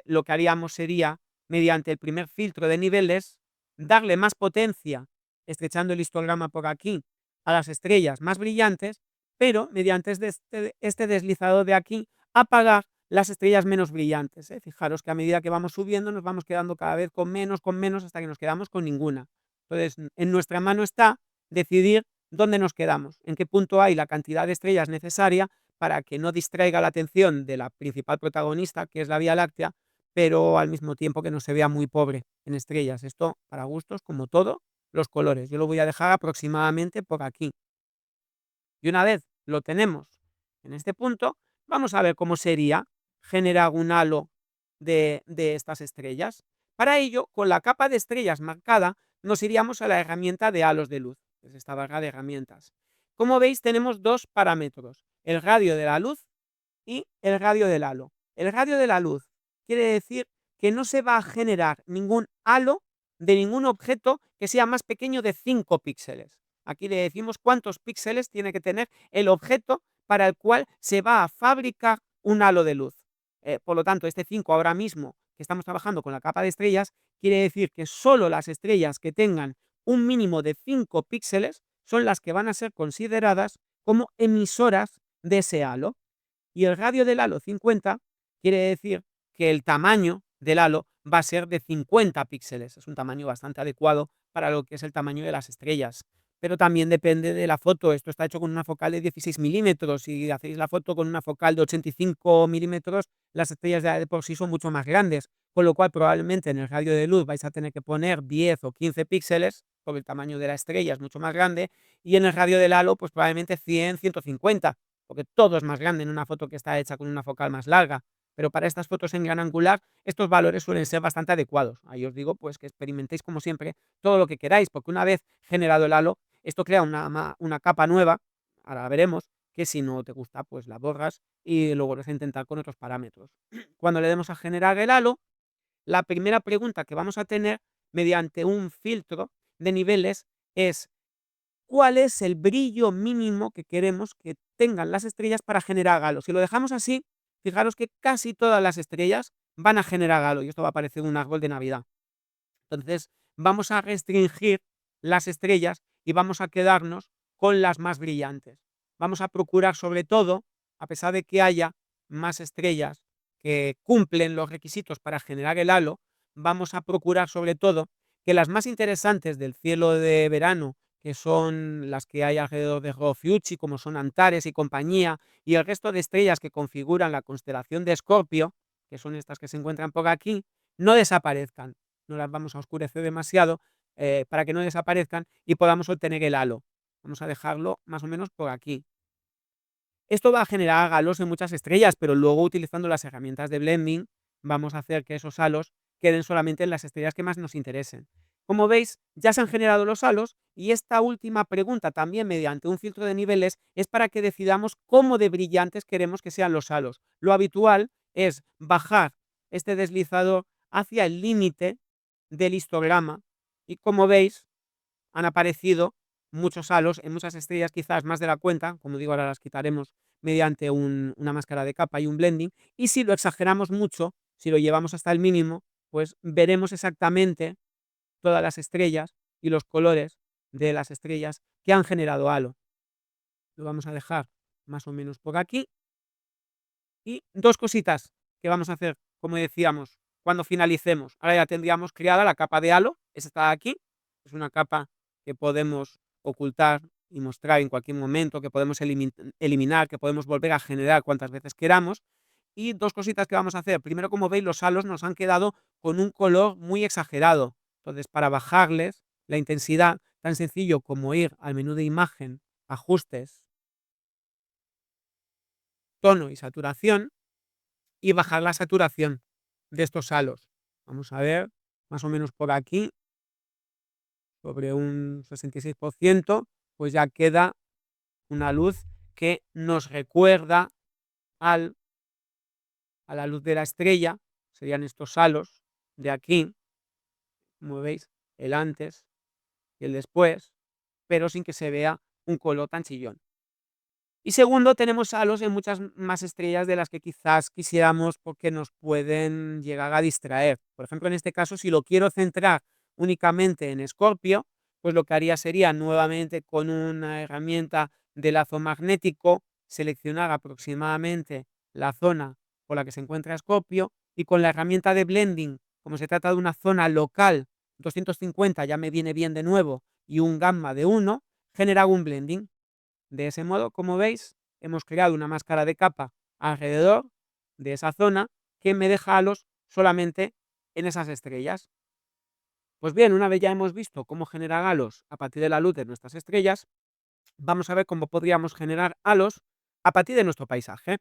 Lo que haríamos sería, mediante el primer filtro de niveles, darle más potencia, estrechando el histograma por aquí, a las estrellas más brillantes, pero mediante este deslizador de aquí, apagar las estrellas menos brillantes. Fijaros que a medida que vamos subiendo nos vamos quedando cada vez con menos, hasta que nos quedamos con ninguna. Entonces, en nuestra mano está decidir dónde nos quedamos, en qué punto hay la cantidad de estrellas necesaria para que no distraiga la atención de la principal protagonista, que es la Vía Láctea, pero al mismo tiempo que no se vea muy pobre en estrellas. Esto para gustos, como todo, los colores. Yo lo voy a dejar aproximadamente por aquí. Y una vez lo tenemos en este punto, vamos a ver cómo sería generar un halo de estas estrellas. Para ello, con la capa de estrellas marcada, nos iríamos a la herramienta de halos de luz, que es esta barra de herramientas. Como veis, tenemos dos parámetros: el radio de la luz y el radio del halo. El radio de la luz quiere decir que no se va a generar ningún halo de ningún objeto que sea más pequeño de 5 píxeles. Aquí le decimos cuántos píxeles tiene que tener el objeto para el cual se va a fabricar un halo de luz. Por lo tanto, este 5 ahora mismo que estamos trabajando con la capa de estrellas, quiere decir que solo las estrellas que tengan un mínimo de 5 píxeles son las que van a ser consideradas como emisoras de ese halo. Y el radio del halo 50 quiere decir que el tamaño del halo va a ser de 50 píxeles. Es un tamaño bastante adecuado para lo que es el tamaño de las estrellas. Pero también depende de la foto. Esto está hecho con una focal de 16 milímetros. Si hacéis la foto con una focal de 85 milímetros, las estrellas de por sí son mucho más grandes. Con lo cual, probablemente en el radio de luz vais a tener que poner 10 o 15 píxeles, porque el tamaño de la estrella es mucho más grande. Y en el radio del halo, pues probablemente 100, 150, porque todo es más grande en una foto que está hecha con una focal más larga. Pero para estas fotos en gran angular, estos valores suelen ser bastante adecuados. Ahí os digo pues que experimentéis, como siempre, todo lo que queráis, porque una vez generado el halo, esto crea una capa nueva, ahora veremos, que si no te gusta, pues la borras y lo vuelves a intentar con otros parámetros. Cuando le demos a generar el halo, la primera pregunta que vamos a tener mediante un filtro de niveles es: ¿cuál es el brillo mínimo que queremos que tengan las estrellas para generar halo? Si lo dejamos así, fijaros que casi todas las estrellas van a generar halo y esto va a parecer un árbol de Navidad. Entonces, vamos a restringir las estrellas y vamos a quedarnos con las más brillantes. Vamos a procurar, sobre todo, a pesar de que haya más estrellas que cumplen los requisitos para generar el halo, vamos a procurar, sobre todo, que las más interesantes del cielo de verano, que son las que hay alrededor de Rho Fiuchi, como son Antares y compañía, y el resto de estrellas que configuran la constelación de Escorpio, que son estas que se encuentran por aquí, no desaparezcan. No las vamos a oscurecer demasiado, para que no desaparezcan y podamos obtener el halo. Vamos a dejarlo más o menos por aquí. Esto va a generar halos en muchas estrellas, pero luego, utilizando las herramientas de blending, vamos a hacer que esos halos queden solamente en las estrellas que más nos interesen. Como veis, ya se han generado los halos y esta última pregunta, también mediante un filtro de niveles, es para que decidamos cómo de brillantes queremos que sean los halos. Lo habitual es bajar este deslizador hacia el límite del histograma y, como veis, han aparecido muchos halos en muchas estrellas, quizás más de la cuenta. Como digo, ahora las quitaremos mediante una máscara de capa y un blending. Y si lo exageramos mucho, si lo llevamos hasta el mínimo, pues veremos exactamente todas las estrellas y los colores de las estrellas que han generado halo. Lo vamos a dejar más o menos por aquí. Y dos cositas que vamos a hacer, como decíamos, cuando finalicemos. Ahora ya tendríamos creada la capa de halo, esa está aquí, es una capa que podemos ocultar y mostrar en cualquier momento, que podemos eliminar, que podemos volver a generar cuantas veces queramos. Y dos cositas que vamos a hacer. Primero, como veis, los halos nos han quedado con un color muy exagerado. Entonces, para bajarles la intensidad, tan sencillo como ir al menú de imagen, ajustes, tono y saturación, y bajar la saturación de estos halos. Vamos a ver, más o menos por aquí, sobre un 66%, pues ya queda una luz que nos recuerda al, a la luz de la estrella, serían estos halos de aquí, como veis, el antes y el después, pero sin que se vea un color tan chillón. Y segundo, tenemos halos en muchas más estrellas de las que quizás quisiéramos porque nos pueden llegar a distraer. Por ejemplo, en este caso, si lo quiero centrar únicamente en Escorpio, pues lo que haría sería nuevamente con una herramienta de lazo magnético, seleccionar aproximadamente la zona por la que se encuentra Escorpio y con la herramienta de blending, como se trata de una zona local, 250 ya me viene bien de nuevo, y un gamma de 1, generar un blending. De ese modo, como veis, hemos creado una máscara de capa alrededor de esa zona que me deja halos solamente en esas estrellas. Pues bien, una vez ya hemos visto cómo generar halos a partir de la luz de nuestras estrellas, vamos a ver cómo podríamos generar halos a partir de nuestro paisaje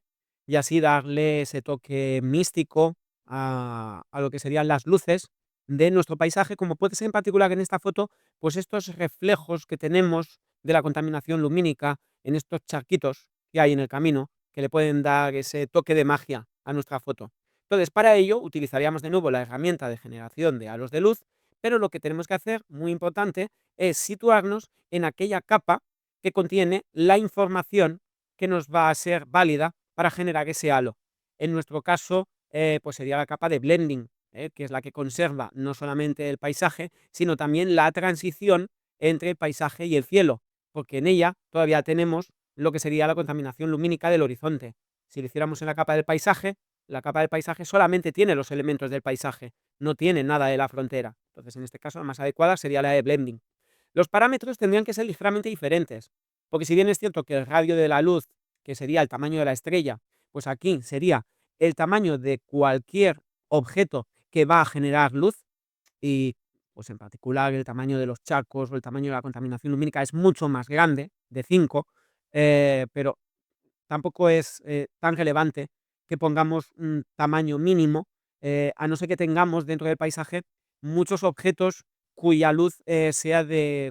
y así darle ese toque místico a lo que serían las luces de nuestro paisaje, como puede ser en particular en esta foto, pues estos reflejos que tenemos de la contaminación lumínica en estos charquitos que hay en el camino, que le pueden dar ese toque de magia a nuestra foto. Entonces, para ello utilizaríamos de nuevo la herramienta de generación de halos de luz, pero lo que tenemos que hacer, muy importante, es situarnos en aquella capa que contiene la información que nos va a ser válida para generar ese halo. En nuestro caso, pues sería la capa de blending, que es la que conserva no solamente el paisaje, sino también la transición entre el paisaje y el cielo, porque en ella todavía tenemos lo que sería la contaminación lumínica del horizonte. Si lo hiciéramos en la capa del paisaje solamente tiene los elementos del paisaje, no tiene nada de la frontera. Entonces, en este caso, la más adecuada sería la de blending. Los parámetros tendrían que ser ligeramente diferentes, porque si bien es cierto que el radio de la luz, que sería el tamaño de la estrella, pues aquí sería el tamaño de cualquier objeto que va a generar luz y, pues en particular, el tamaño de los charcos o el tamaño de la contaminación lumínica es mucho más grande, de 5, pero tampoco es tan relevante que pongamos un tamaño mínimo, a no ser que tengamos dentro del paisaje muchos objetos cuya luz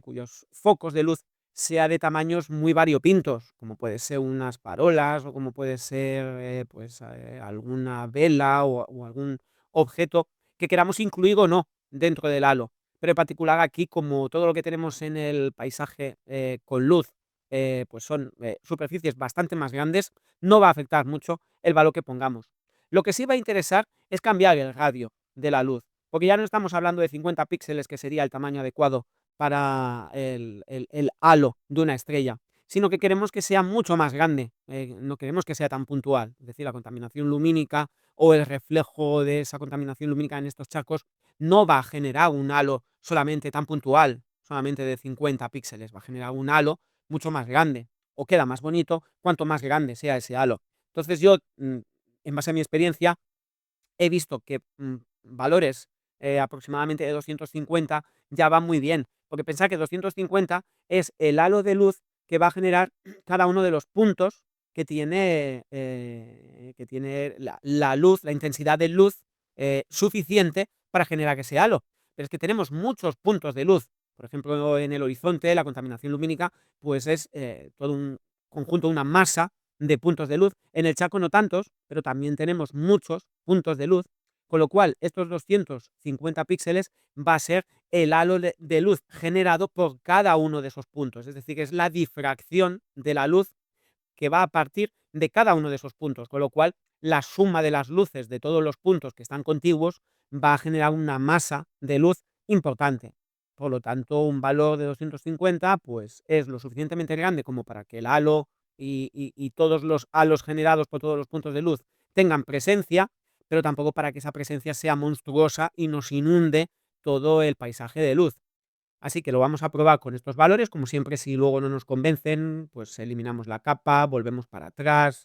cuyos focos de luz sea de tamaños muy variopintos, como puede ser unas farolas o como puede ser pues alguna vela o algún objeto que queramos incluir o no dentro del halo. Pero en particular aquí, como todo lo que tenemos en el paisaje con luz pues son superficies bastante más grandes, no va a afectar mucho el valor que pongamos. Lo que sí va a interesar es cambiar el radio de la luz, porque ya no estamos hablando de 50 píxeles, que sería el tamaño adecuado para el halo de una estrella, sino que queremos que sea mucho más grande, no queremos que sea tan puntual, es decir, la contaminación lumínica o el reflejo de esa contaminación lumínica en estos charcos no va a generar un halo solamente tan puntual, solamente de 50 píxeles, va a generar un halo mucho más grande, o queda más bonito cuanto más grande sea ese halo. Entonces yo, en base a mi experiencia, he visto que valores aproximadamente de 250 ya van muy bien, porque pensar que 250 es el halo de luz que va a generar cada uno de los puntos que tiene la luz, la intensidad de luz suficiente para generar ese halo. Pero es que tenemos muchos puntos de luz. Por ejemplo, en el horizonte, la contaminación lumínica, pues es todo un conjunto, una masa de puntos de luz. En el Chaco no tantos, pero también tenemos muchos puntos de luz, con lo cual estos 250 píxeles va a ser el halo de luz generado por cada uno de esos puntos. Es decir, es la difracción de la luz que va a partir de cada uno de esos puntos, con lo cual la suma de las luces de todos los puntos que están contiguos va a generar una masa de luz importante. Por lo tanto, un valor de 250 pues es lo suficientemente grande como para que el halo y todos los halos generados por todos los puntos de luz tengan presencia, pero tampoco para que esa presencia sea monstruosa y nos inunde todo el paisaje de luz. Así que lo vamos a probar con estos valores, como siempre. Si luego no nos convencen, pues eliminamos la capa, volvemos para atrás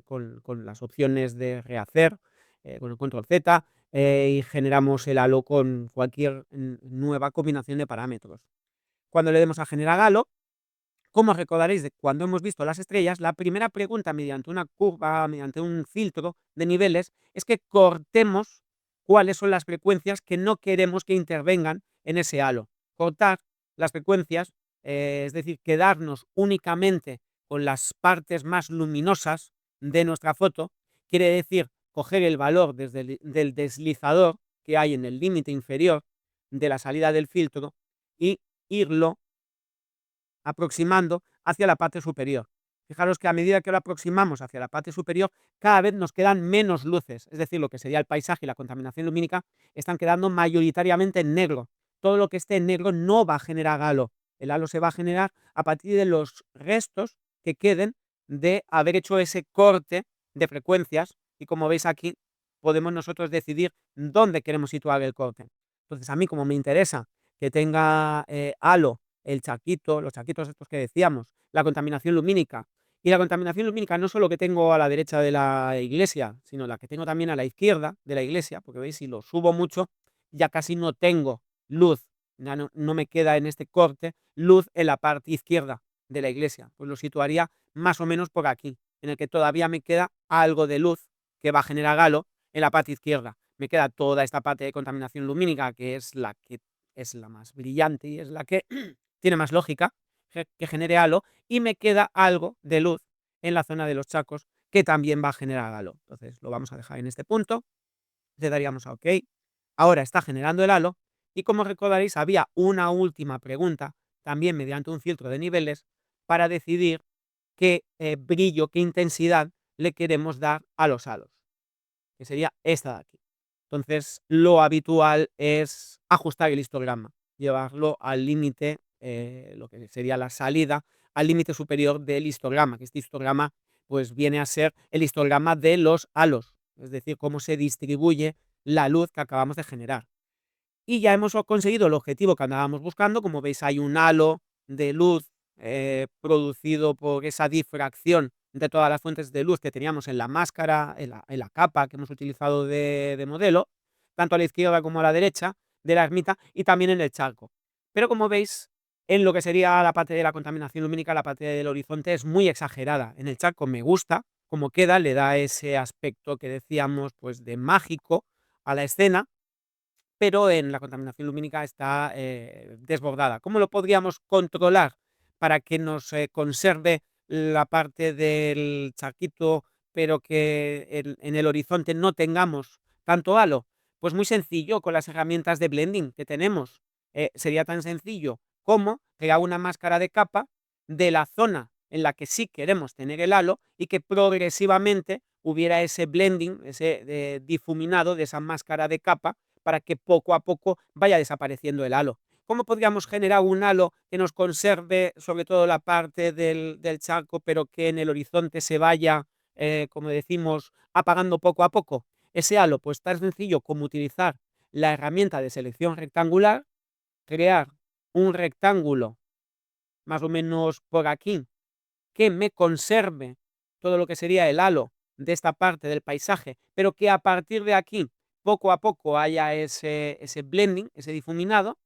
con las opciones de rehacer, con el control Z, y generamos el halo con cualquier nueva combinación de parámetros. Cuando le demos a generar halo, como recordaréis de cuando hemos visto las estrellas, la primera pregunta mediante una curva, mediante un filtro de niveles, es que cortemos cuáles son las frecuencias que no queremos que intervengan en ese halo. Cortar las frecuencias, es decir, quedarnos únicamente con las partes más luminosas de nuestra foto, quiere decir coger el valor del deslizador que hay en el límite inferior de la salida del filtro y irlo aproximando hacia la parte superior. Fijaros que a medida que lo aproximamos hacia la parte superior, cada vez nos quedan menos luces, es decir, lo que sería el paisaje y la contaminación lumínica están quedando mayoritariamente en negro. Todo lo que esté en negro no va a generar halo. El halo se va a generar a partir de los restos que queden de haber hecho ese corte de frecuencias y, como veis aquí, podemos nosotros decidir dónde queremos situar el corte. Entonces, a mí, como me interesa que tenga halo el charquito, los charquitos estos que decíamos, la contaminación lumínica. Y la contaminación lumínica no solo que tengo a la derecha de la iglesia, sino la que tengo también a la izquierda de la iglesia, porque veis, si lo subo mucho, ya casi no tengo luz, ya no me queda en este corte luz en la parte izquierda de la iglesia. Pues lo situaría más o menos por aquí, en el que todavía me queda algo de luz que va a generar halo en la parte izquierda. Me queda toda esta parte de contaminación lumínica, que es la más brillante y es la que tiene más lógica que genere halo, y me queda algo de luz en la zona de los chacos que también va a generar halo. Entonces lo vamos a dejar en este punto, le daríamos a OK. Ahora está generando el halo y, como recordaréis, había una última pregunta, también mediante un filtro de niveles, para decidir qué brillo, qué intensidad le queremos dar a los halos, que sería esta de aquí. Entonces, lo habitual es ajustar el histograma, llevarlo al límite, lo que sería la salida, al límite superior del histograma, que este histograma pues viene a ser el histograma de los halos, es decir, cómo se distribuye la luz que acabamos de generar. Y ya hemos conseguido el objetivo que andábamos buscando. Como veis, hay un halo de luz producido por esa difracción de todas las fuentes de luz que teníamos en la máscara, en la capa que hemos utilizado de modelo, tanto a la izquierda como a la derecha de la ermita, y también en el charco. Pero, como veis, en lo que sería la parte de la contaminación lumínica, la parte del horizonte es muy exagerada. En el charco me gusta cómo queda, le da ese aspecto que decíamos pues de mágico a la escena, pero en la contaminación lumínica está desbordada. ¿Cómo lo podríamos controlar para que nos conserve la parte del charquito, pero que en el horizonte no tengamos tanto halo? Pues muy sencillo, con las herramientas de blending que tenemos. Sería tan sencillo como crear una máscara de capa de la zona en la que sí queremos tener el halo y que progresivamente hubiera ese blending, ese difuminado de esa máscara de capa, para que poco a poco vaya desapareciendo el halo. ¿Cómo podríamos generar un halo que nos conserve sobre todo la parte del charco, pero que en el horizonte se vaya, como decimos, apagando poco a poco? Ese halo, pues tan sencillo como utilizar la herramienta de selección rectangular, crear un rectángulo más o menos por aquí, que me conserve todo lo que sería el halo de esta parte del paisaje, pero que a partir de aquí, poco a poco, haya ese blending, ese difuminado.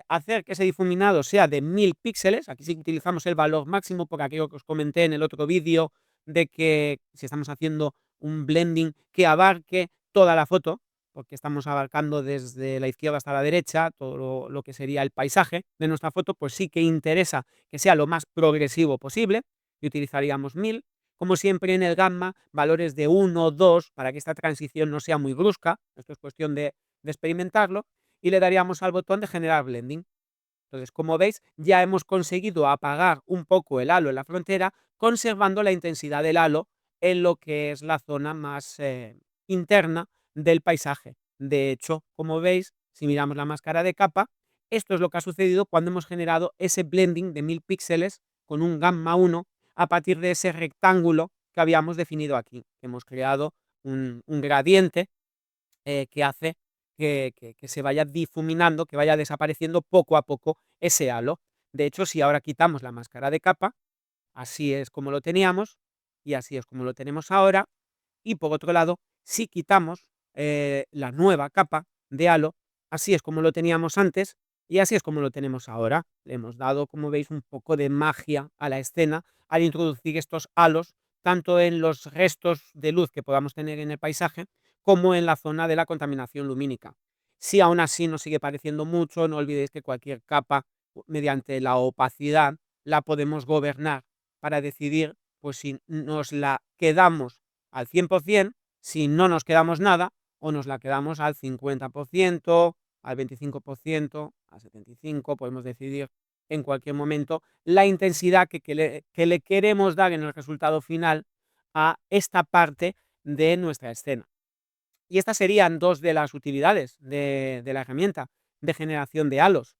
Hacer que ese difuminado sea de 1000 píxeles. Aquí sí que utilizamos el valor máximo, por aquello que os comenté en el otro vídeo, de que si estamos haciendo un blending que abarque toda la foto, porque estamos abarcando desde la izquierda hasta la derecha todo lo que sería el paisaje de nuestra foto, pues sí que interesa que sea lo más progresivo posible, y utilizaríamos 1000. Como siempre en el gamma, valores de 1 o 2, para que esta transición no sea muy brusca. Esto es cuestión de experimentarlo, y le daríamos al botón de generar blending. Entonces, como veis, ya hemos conseguido apagar un poco el halo en la frontera, conservando la intensidad del halo en lo que es la zona más interna del paisaje. De hecho, como veis, si miramos la máscara de capa, esto es lo que ha sucedido cuando hemos generado ese blending de 1000 píxeles con un gamma 1 a partir de ese rectángulo que habíamos definido aquí. Hemos creado un gradiente que hace que se vaya difuminando, que vaya desapareciendo poco a poco ese halo. De hecho, si ahora quitamos la máscara de capa, así es como lo teníamos y así es como lo tenemos ahora. Y por otro lado, si quitamos la nueva capa de halo, así es como lo teníamos antes y así es como lo tenemos ahora. Le hemos dado, como veis, un poco de magia a la escena al introducir estos halos, tanto en los restos de luz que podamos tener en el paisaje, como en la zona de la contaminación lumínica. Si aún así nos sigue pareciendo mucho, no olvidéis que cualquier capa, mediante la opacidad, la podemos gobernar para decidir pues si nos la quedamos al 100%, si no nos quedamos nada, o nos la quedamos al 50%, al 25%, al 75%, podemos decidir en cualquier momento la intensidad que le queremos dar en el resultado final a esta parte de nuestra escena. Y estas serían dos de las utilidades de la herramienta de generación de halos.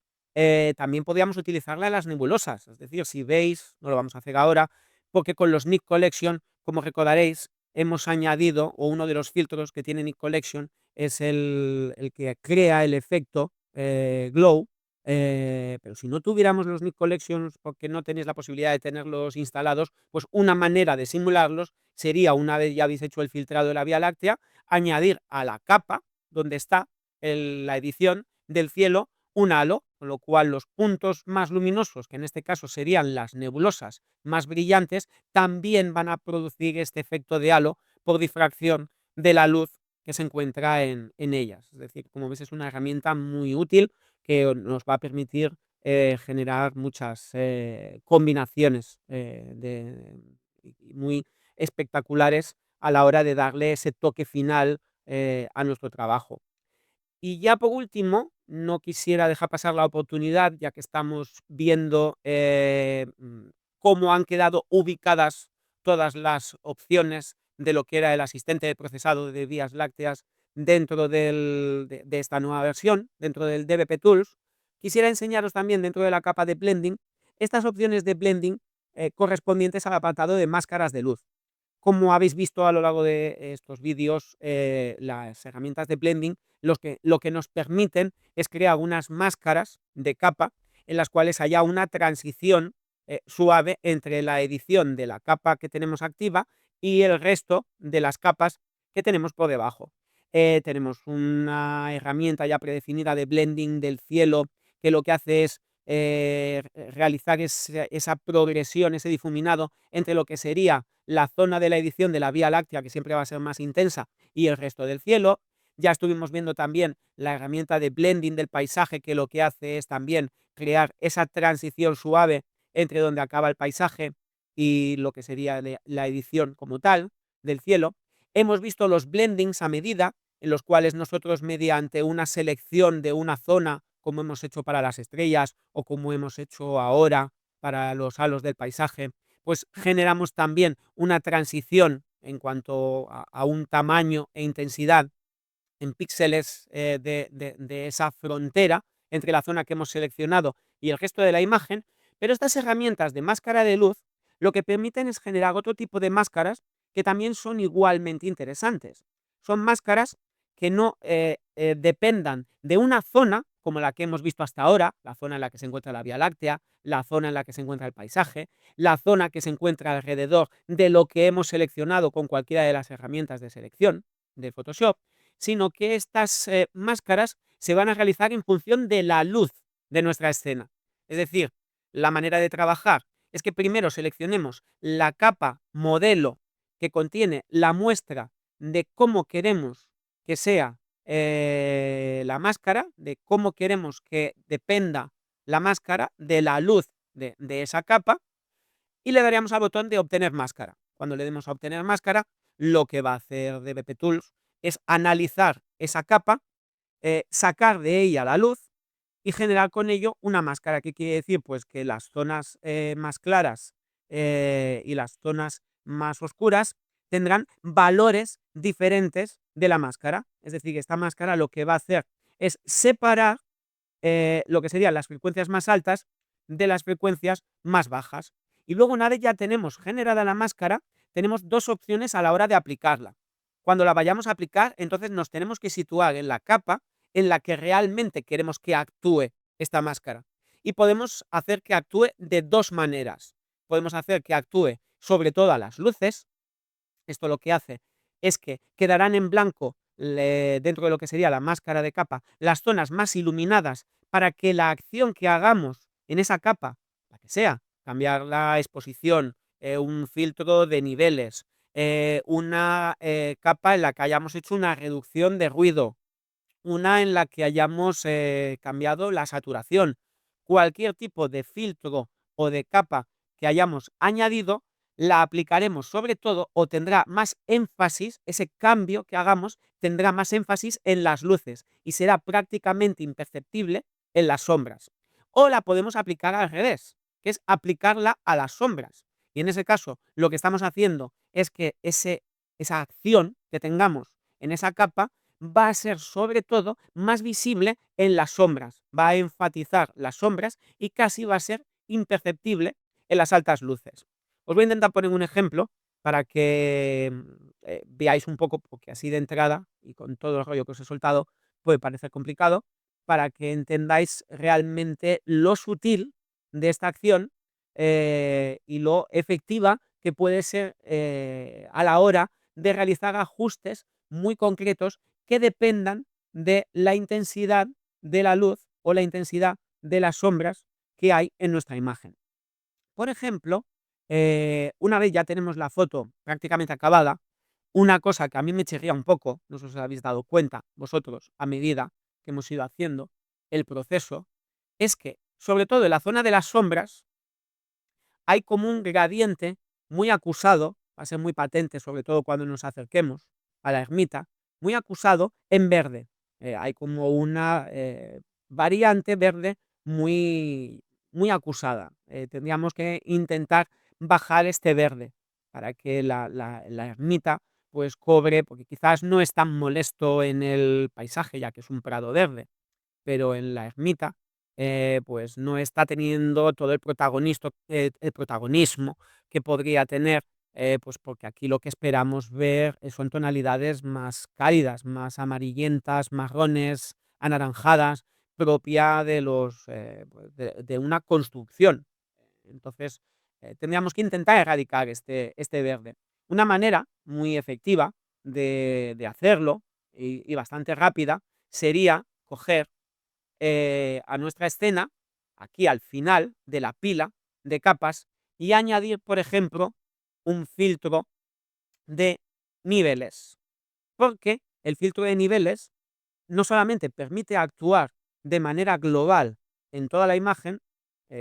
También podríamos utilizarla en las nebulosas, es decir, si veis, no lo vamos a hacer ahora, porque con los Nik Collection, como recordaréis, hemos añadido, o uno de los filtros que tiene Nik Collection es el que crea el efecto glow, pero si no tuviéramos los Nik Collections porque no tenéis la posibilidad de tenerlos instalados, pues una manera de simularlos sería, una vez ya habéis hecho el filtrado de la Vía Láctea, añadir a la capa donde está la edición del cielo un halo, con lo cual los puntos más luminosos, que en este caso serían las nebulosas más brillantes, también van a producir este efecto de halo por difracción de la luz que se encuentra en ellas. Es decir, como ves, es una herramienta muy útil que nos va a permitir generar muchas combinaciones muy espectaculares a la hora de darle ese toque final a nuestro trabajo. Y ya por último, no quisiera dejar pasar la oportunidad, ya que estamos viendo cómo han quedado ubicadas todas las opciones de lo que era el asistente de procesado de vías lácteas dentro de esta nueva versión, dentro del DBP Tools. Quisiera enseñaros también dentro de la capa de blending estas opciones de blending correspondientes al apartado de máscaras de luz. Como habéis visto a lo largo de estos vídeos, las herramientas de blending lo que nos permiten es crear unas máscaras de capa en las cuales haya una transición suave entre la edición de la capa que tenemos activa y el resto de las capas que tenemos por debajo. Tenemos una herramienta ya predefinida de blending del cielo que lo que hace es realizar esa progresión, ese difuminado entre lo que sería la zona de la edición de la Vía Láctea, que siempre va a ser más intensa, y el resto del cielo. Ya estuvimos viendo también la herramienta de blending del paisaje, que lo que hace es también crear esa transición suave entre donde acaba el paisaje y lo que sería la edición como tal del cielo. Hemos visto los blendings a medida, en los cuales nosotros, mediante una selección de una zona, como hemos hecho para las estrellas o como hemos hecho ahora para los halos del paisaje, pues generamos también una transición en cuanto a un tamaño e intensidad en píxeles de esa frontera entre la zona que hemos seleccionado y el resto de la imagen. Pero estas herramientas de máscara de luz lo que permiten es generar otro tipo de máscaras que también son igualmente interesantes. Son máscaras que no dependan de una zona como la que hemos visto hasta ahora, la zona en la que se encuentra la Vía Láctea, la zona en la que se encuentra el paisaje, la zona que se encuentra alrededor de lo que hemos seleccionado con cualquiera de las herramientas de selección de Photoshop, sino que estas máscaras se van a realizar en función de la luz de nuestra escena. Es decir, la manera de trabajar es que primero seleccionemos la capa modelo que contiene la muestra de cómo queremos que sea la máscara, de cómo queremos que dependa la máscara de la luz de esa capa, y le daríamos al botón de obtener máscara. Cuando le demos a obtener máscara, lo que va a hacer DBP Tools es analizar esa capa, sacar de ella la luz y generar con ello una máscara. ¿Qué quiere decir? Pues que las zonas más claras y las zonas más oscuras tendrán valores diferentes de la máscara. Es decir, que esta máscara lo que va a hacer es separar lo que serían las frecuencias más altas de las frecuencias más bajas. Y luego, una vez ya tenemos generada la máscara, tenemos dos opciones a la hora de aplicarla. Cuando la vayamos a aplicar, entonces nos tenemos que situar en la capa en la que realmente queremos que actúe esta máscara. Y podemos hacer que actúe de dos maneras. Podemos hacer que actúe sobre todas las luces. Esto lo que hace es que quedarán en blanco dentro de lo que sería la máscara de capa, las zonas más iluminadas para que la acción que hagamos en esa capa, la que sea, cambiar la exposición, un filtro de niveles, una capa en la que hayamos hecho una reducción de ruido, una en la que hayamos cambiado la saturación, cualquier tipo de filtro o de capa que hayamos añadido, la aplicaremos sobre todo o tendrá más énfasis, ese cambio que hagamos tendrá más énfasis en las luces y será prácticamente imperceptible en las sombras. O la podemos aplicar al revés, que es aplicarla a las sombras. Y en ese caso, lo que estamos haciendo es que esa acción que tengamos en esa capa va a ser sobre todo más visible en las sombras, va a enfatizar las sombras y casi va a ser imperceptible en las altas luces. Os voy a intentar poner un ejemplo para que veáis un poco, porque así de entrada y con todo el rollo que os he soltado puede parecer complicado, para que entendáis realmente lo sutil de esta acción y lo efectiva que puede ser a la hora de realizar ajustes muy concretos que dependan de la intensidad de la luz o la intensidad de las sombras que hay en nuestra imagen. Por ejemplo, una vez ya tenemos la foto prácticamente acabada, una cosa que a mí me chirría un poco, no sé si os habéis dado cuenta vosotros a medida que hemos ido haciendo el proceso, es que, sobre todo en la zona de las sombras, hay como un gradiente muy acusado, va a ser muy patente, sobre todo cuando nos acerquemos a la ermita, muy acusado en verde. Hay como una variante verde muy, muy acusada. Tendríamos que intentar bajar este verde para que la ermita pues cobre, porque quizás no es tan molesto en el paisaje, ya que es un prado verde, pero en la ermita, pues no está teniendo todo el protagonismo que podría tener, pues porque aquí lo que esperamos ver son tonalidades más cálidas, más amarillentas, marrones, anaranjadas, propia de pues de una construcción. Entonces, tendríamos que intentar erradicar este verde. Una manera muy efectiva de hacerlo y bastante rápida sería coger a nuestra escena, aquí al final de la pila de capas, y añadir, por ejemplo, un filtro de niveles. Porque el filtro de niveles no solamente permite actuar de manera global en toda la imagen,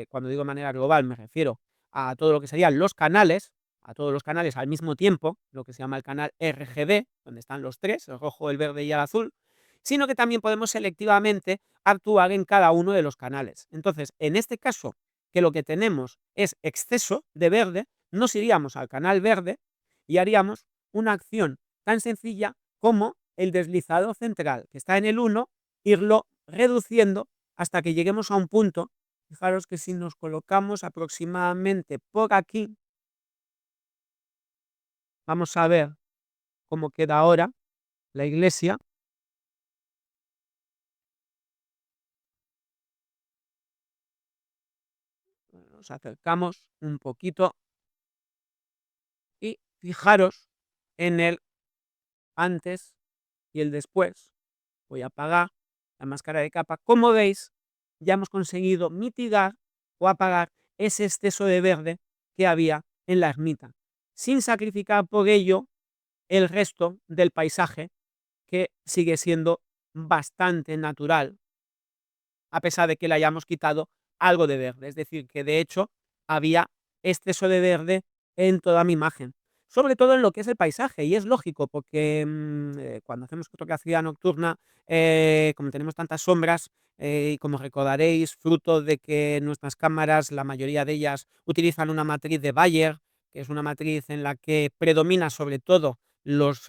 cuando digo manera global me refiero a todo lo que serían los canales, a todos los canales al mismo tiempo, lo que se llama el canal RGB, donde están los tres, el rojo, el verde y el azul, sino que también podemos selectivamente actuar en cada uno de los canales. Entonces, en este caso, que lo que tenemos es exceso de verde, nos iríamos al canal verde y haríamos una acción tan sencilla como el deslizado central, que está en el 1, irlo reduciendo hasta que lleguemos a un punto. Fijaros que si nos colocamos aproximadamente por aquí, vamos a ver cómo queda ahora la iglesia. Nos acercamos un poquito y fijaros en el antes y el después. Voy a apagar la máscara de capa. Como veis, ya hemos conseguido mitigar o apagar ese exceso de verde que había en la ermita, sin sacrificar por ello el resto del paisaje, que sigue siendo bastante natural, a pesar de que le hayamos quitado algo de verde. Es decir, que de hecho había exceso de verde en toda mi imagen. sobre todo en lo que es el paisaje. Y es lógico, porque cuando hacemos fotografía nocturna, como tenemos tantas sombras, y como recordaréis, fruto de que nuestras cámaras, la mayoría de ellas, utilizan una matriz de Bayer, que es una matriz en la que predomina sobre todo los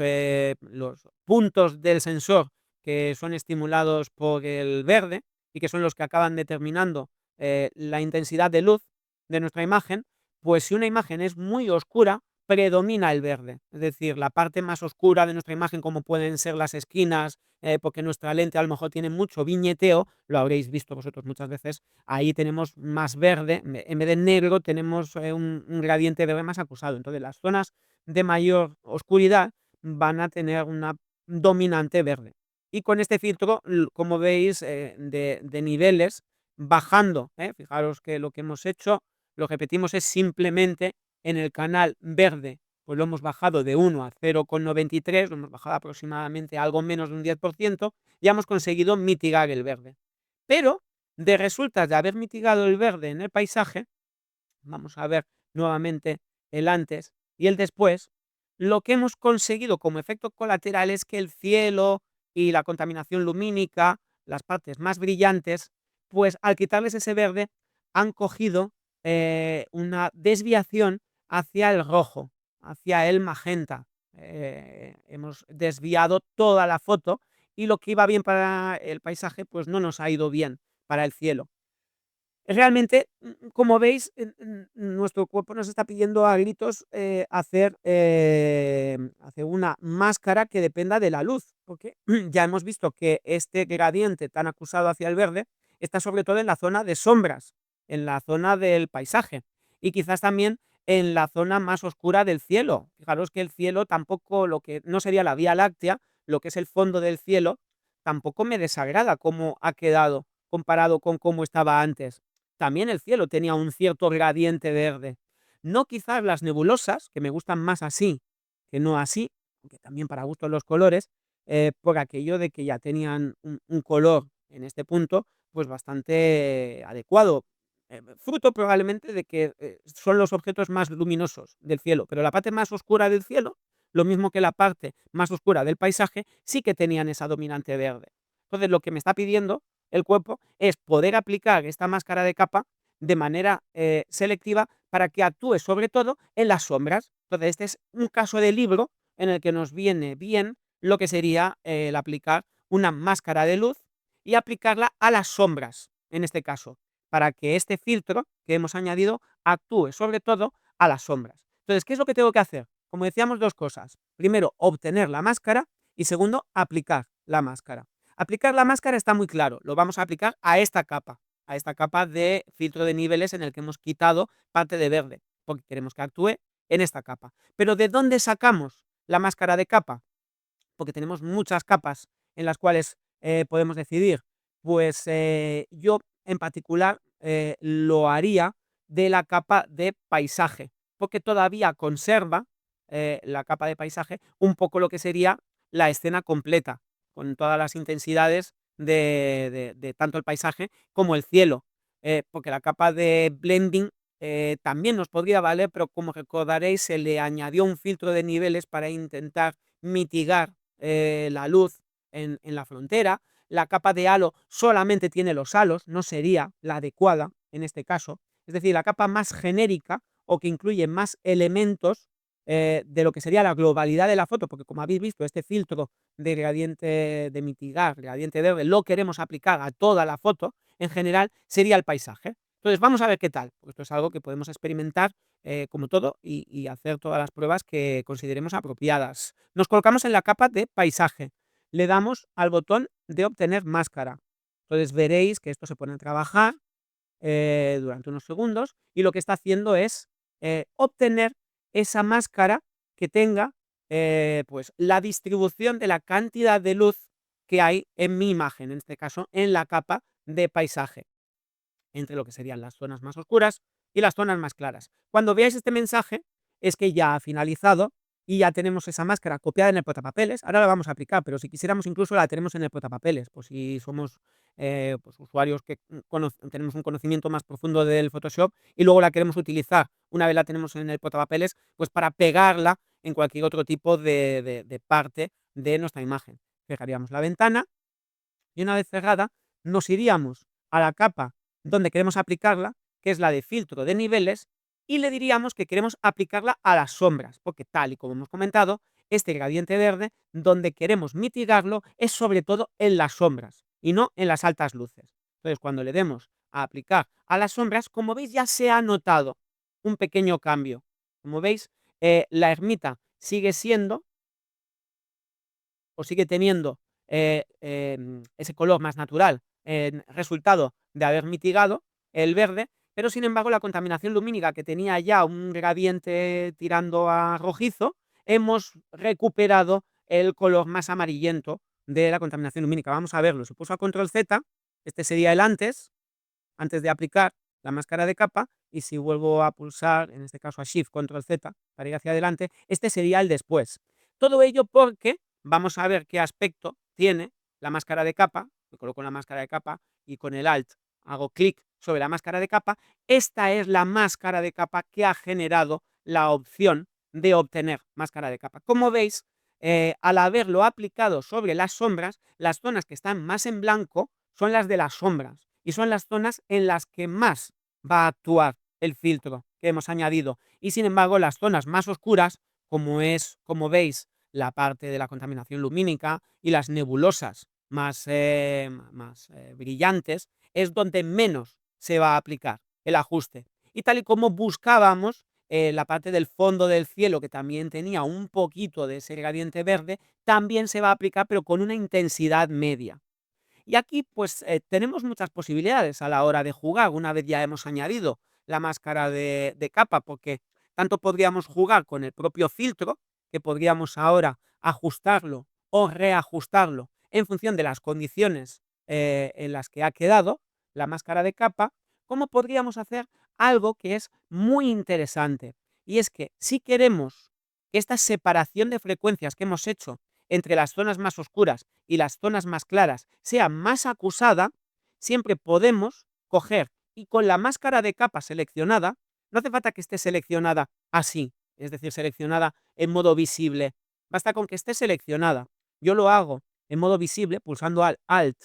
puntos del sensor que son estimulados por el verde y que son los que acaban determinando la intensidad de luz de nuestra imagen. Pues si una imagen es muy oscura, predomina el verde, es decir, la parte más oscura de nuestra imagen, como pueden ser las esquinas, porque nuestra lente a lo mejor tiene mucho viñeteo, lo habréis visto vosotros muchas veces, ahí tenemos más verde, en vez de negro tenemos un gradiente verde más acusado. Entonces las zonas de mayor oscuridad van a tener una dominante verde. Y con este filtro, como veis, de niveles, bajando, fijaros que lo que hemos hecho, lo repetimos, es simplemente en el canal verde, pues lo hemos bajado de 1 a 0,93, lo hemos bajado aproximadamente a algo menos de un 10%, ya hemos conseguido mitigar el verde. Pero de resultas de haber mitigado el verde en el paisaje, vamos a ver nuevamente el antes y el después, lo que hemos conseguido como efecto colateral es que el cielo y la contaminación lumínica, las partes más brillantes, pues al quitarles ese verde han cogido una desviación hacia el rojo, hacia el magenta. Hemos desviado toda la foto y lo que iba bien para el paisaje pues no nos ha ido bien para el cielo. Realmente, como veis, nuestro cuerpo nos está pidiendo a gritos hacer una máscara que dependa de la luz, porque ya hemos visto que este gradiente tan acusado hacia el verde está sobre todo en la zona de sombras, en la zona del paisaje y quizás también en la zona más oscura del cielo. Fijaros que el cielo tampoco, lo que no sería la Vía Láctea, lo que es el fondo del cielo, tampoco me desagrada cómo ha quedado comparado con cómo estaba antes. También el cielo tenía un cierto gradiente verde. No quizás las nebulosas, que me gustan más así que no así, aunque también para gusto los colores, por aquello de que ya tenían un color en este punto, pues bastante adecuado. Fruto probablemente de que son los objetos más luminosos del cielo, pero la parte más oscura del cielo, lo mismo que la parte más oscura del paisaje, sí que tenían esa dominante verde. Entonces, lo que me está pidiendo el cuerpo es poder aplicar esta máscara de capa de manera selectiva para que actúe sobre todo en las sombras. Entonces, este es un caso de libro en el que nos viene bien lo que sería el aplicar una máscara de luz y aplicarla a las sombras, en este caso, para que este filtro que hemos añadido actúe sobre todo a las sombras. Entonces, ¿qué es lo que tengo que hacer? Como decíamos, dos cosas. Primero, obtener la máscara y segundo, aplicar la máscara. Aplicar la máscara está muy claro, lo vamos a aplicar a esta capa de filtro de niveles en el que hemos quitado parte de verde, porque queremos que actúe en esta capa. Pero ¿de dónde sacamos la máscara de capa? Porque tenemos muchas capas en las cuales podemos decidir. Pues yo en particular lo haría de la capa de paisaje, porque todavía conserva la capa de paisaje un poco lo que sería la escena completa, con todas las intensidades de tanto el paisaje como el cielo, porque la capa de blending también nos podría valer, pero como recordaréis, se le añadió un filtro de niveles para intentar mitigar la luz en la frontera. La capa de halo solamente tiene los halos, no sería la adecuada en este caso. Es decir, la capa más genérica o que incluye más elementos de lo que sería la globalidad de la foto, porque como habéis visto, este filtro de gradiente de mitigar, gradiente verde, lo queremos aplicar a toda la foto, en general sería el paisaje. Entonces vamos a ver qué tal, porque esto es algo que podemos experimentar como todo y hacer todas las pruebas que consideremos apropiadas. Nos colocamos en la capa de paisaje, le damos al botón de obtener máscara. Entonces veréis que esto se pone a trabajar durante unos segundos y lo que está haciendo es obtener esa máscara que tenga pues la distribución de la cantidad de luz que hay en mi imagen, en este caso en la capa de paisaje, entre lo que serían las zonas más oscuras y las zonas más claras. Cuando veáis este mensaje es que ya ha finalizado y ya tenemos esa máscara copiada en el portapapeles. Ahora la vamos a aplicar, pero si quisiéramos incluso la tenemos en el portapapeles, pues si somos pues usuarios que tenemos un conocimiento más profundo del Photoshop y luego la queremos utilizar una vez la tenemos en el portapapeles, pues para pegarla en cualquier otro tipo de parte de nuestra imagen. Cerraríamos la ventana y una vez cerrada nos iríamos a la capa donde queremos aplicarla, que es la de filtro de niveles, y le diríamos que queremos aplicarla a las sombras, porque tal y como hemos comentado, este gradiente verde, donde queremos mitigarlo es sobre todo en las sombras y no en las altas luces. Entonces, cuando le demos a aplicar a las sombras, como veis, ya se ha notado un pequeño cambio. Como veis, la ermita sigue siendo o sigue teniendo ese color más natural, resultado de haber mitigado el verde, pero sin embargo la contaminación lumínica, que tenía ya un gradiente tirando a rojizo, hemos recuperado el color más amarillento de la contaminación lumínica. Vamos a verlo. Si pulso a control Z, este sería el antes de aplicar la máscara de capa, y si vuelvo a pulsar, en este caso a Shift Control Z, para ir hacia adelante, este sería el después. Todo ello porque vamos a ver qué aspecto tiene la máscara de capa. Me coloco la máscara de capa y con el Alt hago clic sobre la máscara de capa. Esta es la máscara de capa que ha generado la opción de obtener máscara de capa. Como veis, al haberlo aplicado sobre las sombras, las zonas que están más en blanco son las de las sombras y son las zonas en las que más va a actuar el filtro que hemos añadido. Y sin embargo, las zonas más oscuras, como veis, la parte de la contaminación lumínica y las nebulosas más brillantes, es donde menos se va a aplicar el ajuste. Y tal y como buscábamos, la parte del fondo del cielo, que también tenía un poquito de ese gradiente verde, también se va a aplicar, pero con una intensidad media. Y aquí pues tenemos muchas posibilidades a la hora de jugar, una vez ya hemos añadido la máscara de capa, porque tanto podríamos jugar con el propio filtro, que podríamos ahora ajustarlo o reajustarlo en función de las condiciones en las que ha quedado la máscara de capa, como podríamos hacer algo que es muy interesante. Y es que si queremos que esta separación de frecuencias que hemos hecho entre las zonas más oscuras y las zonas más claras sea más acusada, siempre podemos coger y con la máscara de capa seleccionada, no hace falta que esté seleccionada así, es decir, seleccionada en modo visible, basta con que esté seleccionada. Yo lo hago en modo visible pulsando al Alt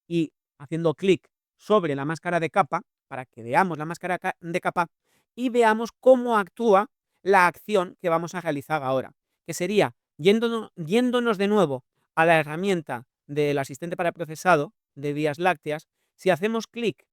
y haciendo clic sobre la máscara de capa para que veamos la máscara de capa y veamos cómo actúa la acción que vamos a realizar ahora, que sería yéndonos de nuevo a la herramienta del asistente para procesado de vías lácteas. Si hacemos clic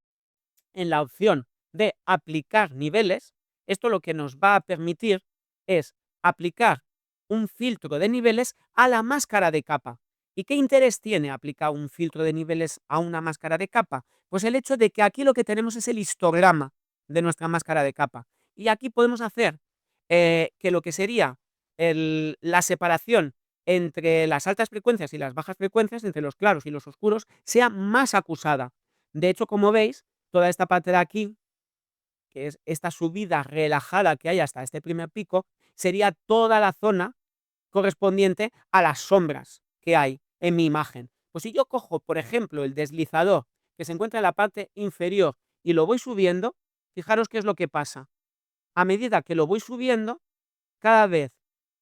en la opción de aplicar niveles, esto lo que nos va a permitir es aplicar un filtro de niveles a la máscara de capa. ¿Y qué interés tiene aplicar un filtro de niveles a una máscara de capa? Pues el hecho de que aquí lo que tenemos es el histograma de nuestra máscara de capa. Y aquí podemos hacer que lo que sería la separación entre las altas frecuencias y las bajas frecuencias, entre los claros y los oscuros, sea más acusada. De hecho, como veis, toda esta parte de aquí, que es esta subida relajada que hay hasta este primer pico, sería toda la zona correspondiente a las sombras que hay en mi imagen. Pues si yo cojo, por ejemplo, el deslizador que se encuentra en la parte inferior y lo voy subiendo, fijaros qué es lo que pasa. A medida que lo voy subiendo, cada vez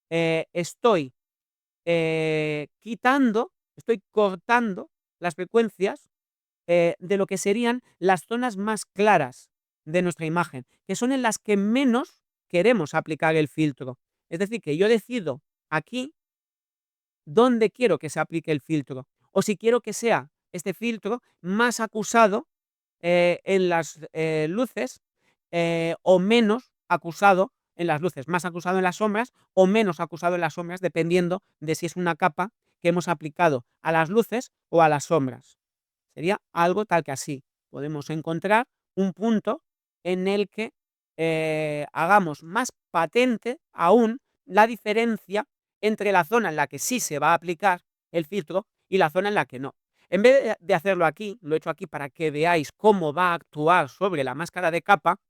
estoy estoy cortando las frecuencias de lo que serían las zonas más claras de nuestra imagen, que son en las que menos queremos aplicar el filtro. Es decir, que yo decido aquí dónde quiero que se aplique el filtro, o si quiero que sea este filtro más acusado en las luces o menos acusado en las luces, más acusado en las sombras o menos acusado en las sombras, dependiendo de si es una capa que hemos aplicado a las luces o a las sombras. Sería algo tal que así podemos encontrar un punto en el que hagamos más patente aún la diferencia entre la zona en la que sí se va a aplicar el filtro y la zona en la que no. En vez de hacerlo aquí, lo he hecho aquí para que veáis cómo va a actuar sobre la máscara de capa.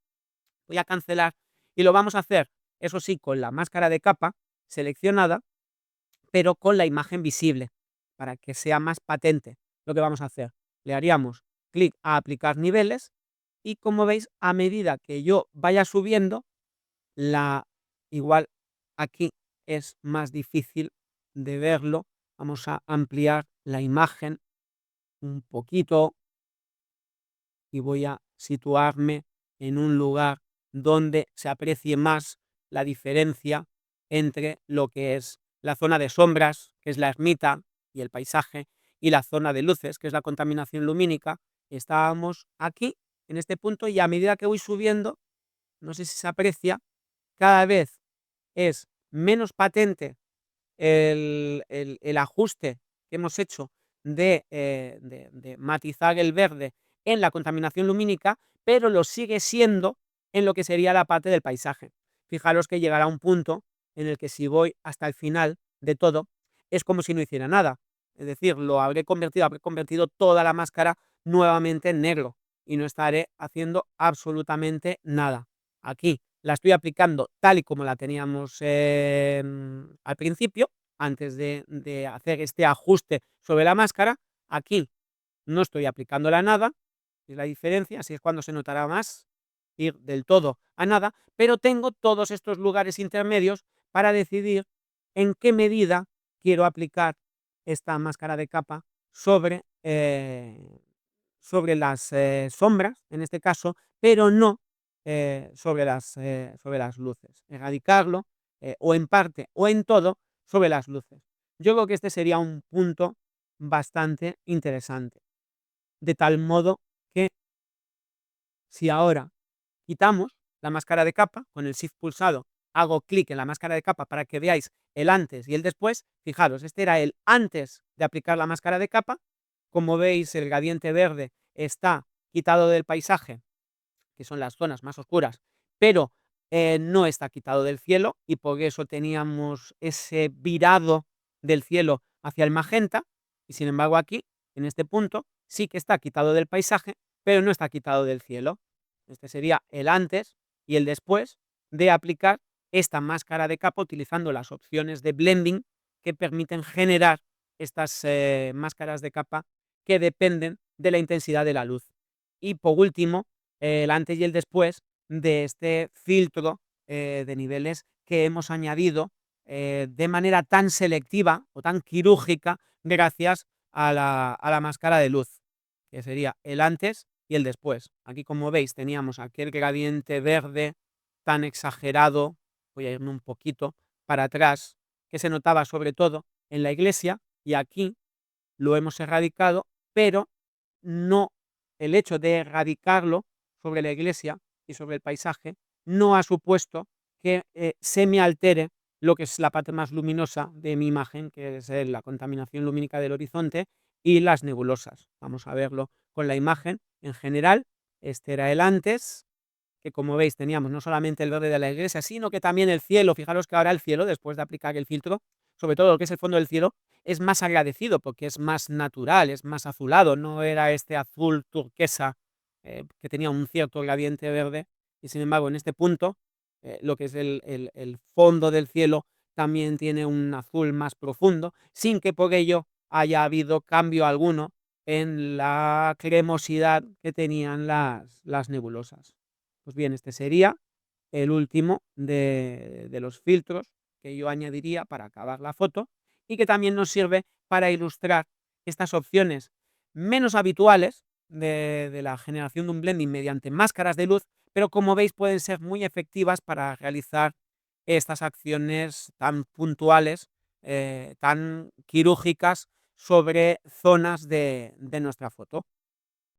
Voy a cancelar y lo vamos a hacer, eso sí, con la máscara de capa seleccionada, pero con la imagen visible, para que sea más patente lo que vamos a hacer. Le haríamos clic a aplicar niveles y, como veis, a medida que yo vaya subiendo, igual aquí es más difícil de verlo. Vamos a ampliar la imagen un poquito y voy a situarme en un lugar donde se aprecie más la diferencia entre lo que es la zona de sombras, que es la ermita y el paisaje, y la zona de luces, que es la contaminación lumínica. Estábamos aquí, en este punto, y a medida que voy subiendo, no sé si se aprecia, cada vez es menos patente el ajuste que hemos hecho de matizar el verde en la contaminación lumínica, pero lo sigue siendo en lo que sería la parte del paisaje. Fijaros que llegará un punto en el que si voy hasta el final de todo, es como si no hiciera nada. Es decir, habré convertido toda la máscara nuevamente en negro y no estaré haciendo absolutamente nada. Aquí la estoy aplicando tal y como la teníamos al principio, antes de hacer este ajuste sobre la máscara. Aquí no estoy aplicándola a nada, es la diferencia, así es cuando se notará más ir del todo a nada, pero tengo todos estos lugares intermedios para decidir en qué medida quiero aplicar esta máscara de capa sobre las sombras, en este caso, pero no sobre las luces. Erradicarlo, o en parte o en todo, sobre las luces. Yo creo que este sería un punto bastante interesante. De tal modo que si ahora quitamos la máscara de capa, con el Shift pulsado hago clic en la máscara de capa para que veáis el antes y el después. Fijaros, este era el antes de aplicar la máscara de capa. Como veis, el gradiente verde está quitado del paisaje, que son las zonas más oscuras, pero no está quitado del cielo, y por eso teníamos ese virado del cielo hacia el magenta. Y sin embargo aquí, en este punto, sí que está quitado del paisaje, pero no está quitado del cielo. Este sería el antes y el después de aplicar esta máscara de capa utilizando las opciones de blending que permiten generar estas máscaras de capa que dependen de la intensidad de la luz. Y por último, el antes y el después de este filtro de niveles que hemos añadido de manera tan selectiva o tan quirúrgica gracias a la máscara de luz, que sería el antes y el después. Aquí, como veis, teníamos aquel gradiente verde tan exagerado, voy a irme un poquito para atrás, que se notaba sobre todo en la iglesia, y aquí lo hemos erradicado, pero no, el hecho de erradicarlo sobre la iglesia y sobre el paisaje no ha supuesto que se me altere lo que es la parte más luminosa de mi imagen, que es la contaminación lumínica del horizonte y las nebulosas. Vamos a verlo con la imagen en general. Este era el antes, que como veis teníamos no solamente el verde de la iglesia, sino que también el cielo. Fijaros que ahora el cielo, después de aplicar el filtro, sobre todo lo que es el fondo del cielo, es más agradecido porque es más natural, es más azulado, no era este azul turquesa que tenía un cierto gradiente verde. Y sin embargo, en este punto, lo que es el fondo del cielo también tiene un azul más profundo, sin que por ello haya habido cambio alguno en la cremosidad que tenían las nebulosas. Pues bien, este sería el último de los filtros que yo añadiría para acabar la foto, y que también nos sirve para ilustrar estas opciones menos habituales de la generación de un blending mediante máscaras de luz, pero como veis pueden ser muy efectivas para realizar estas acciones tan puntuales, tan quirúrgicas sobre zonas de nuestra foto.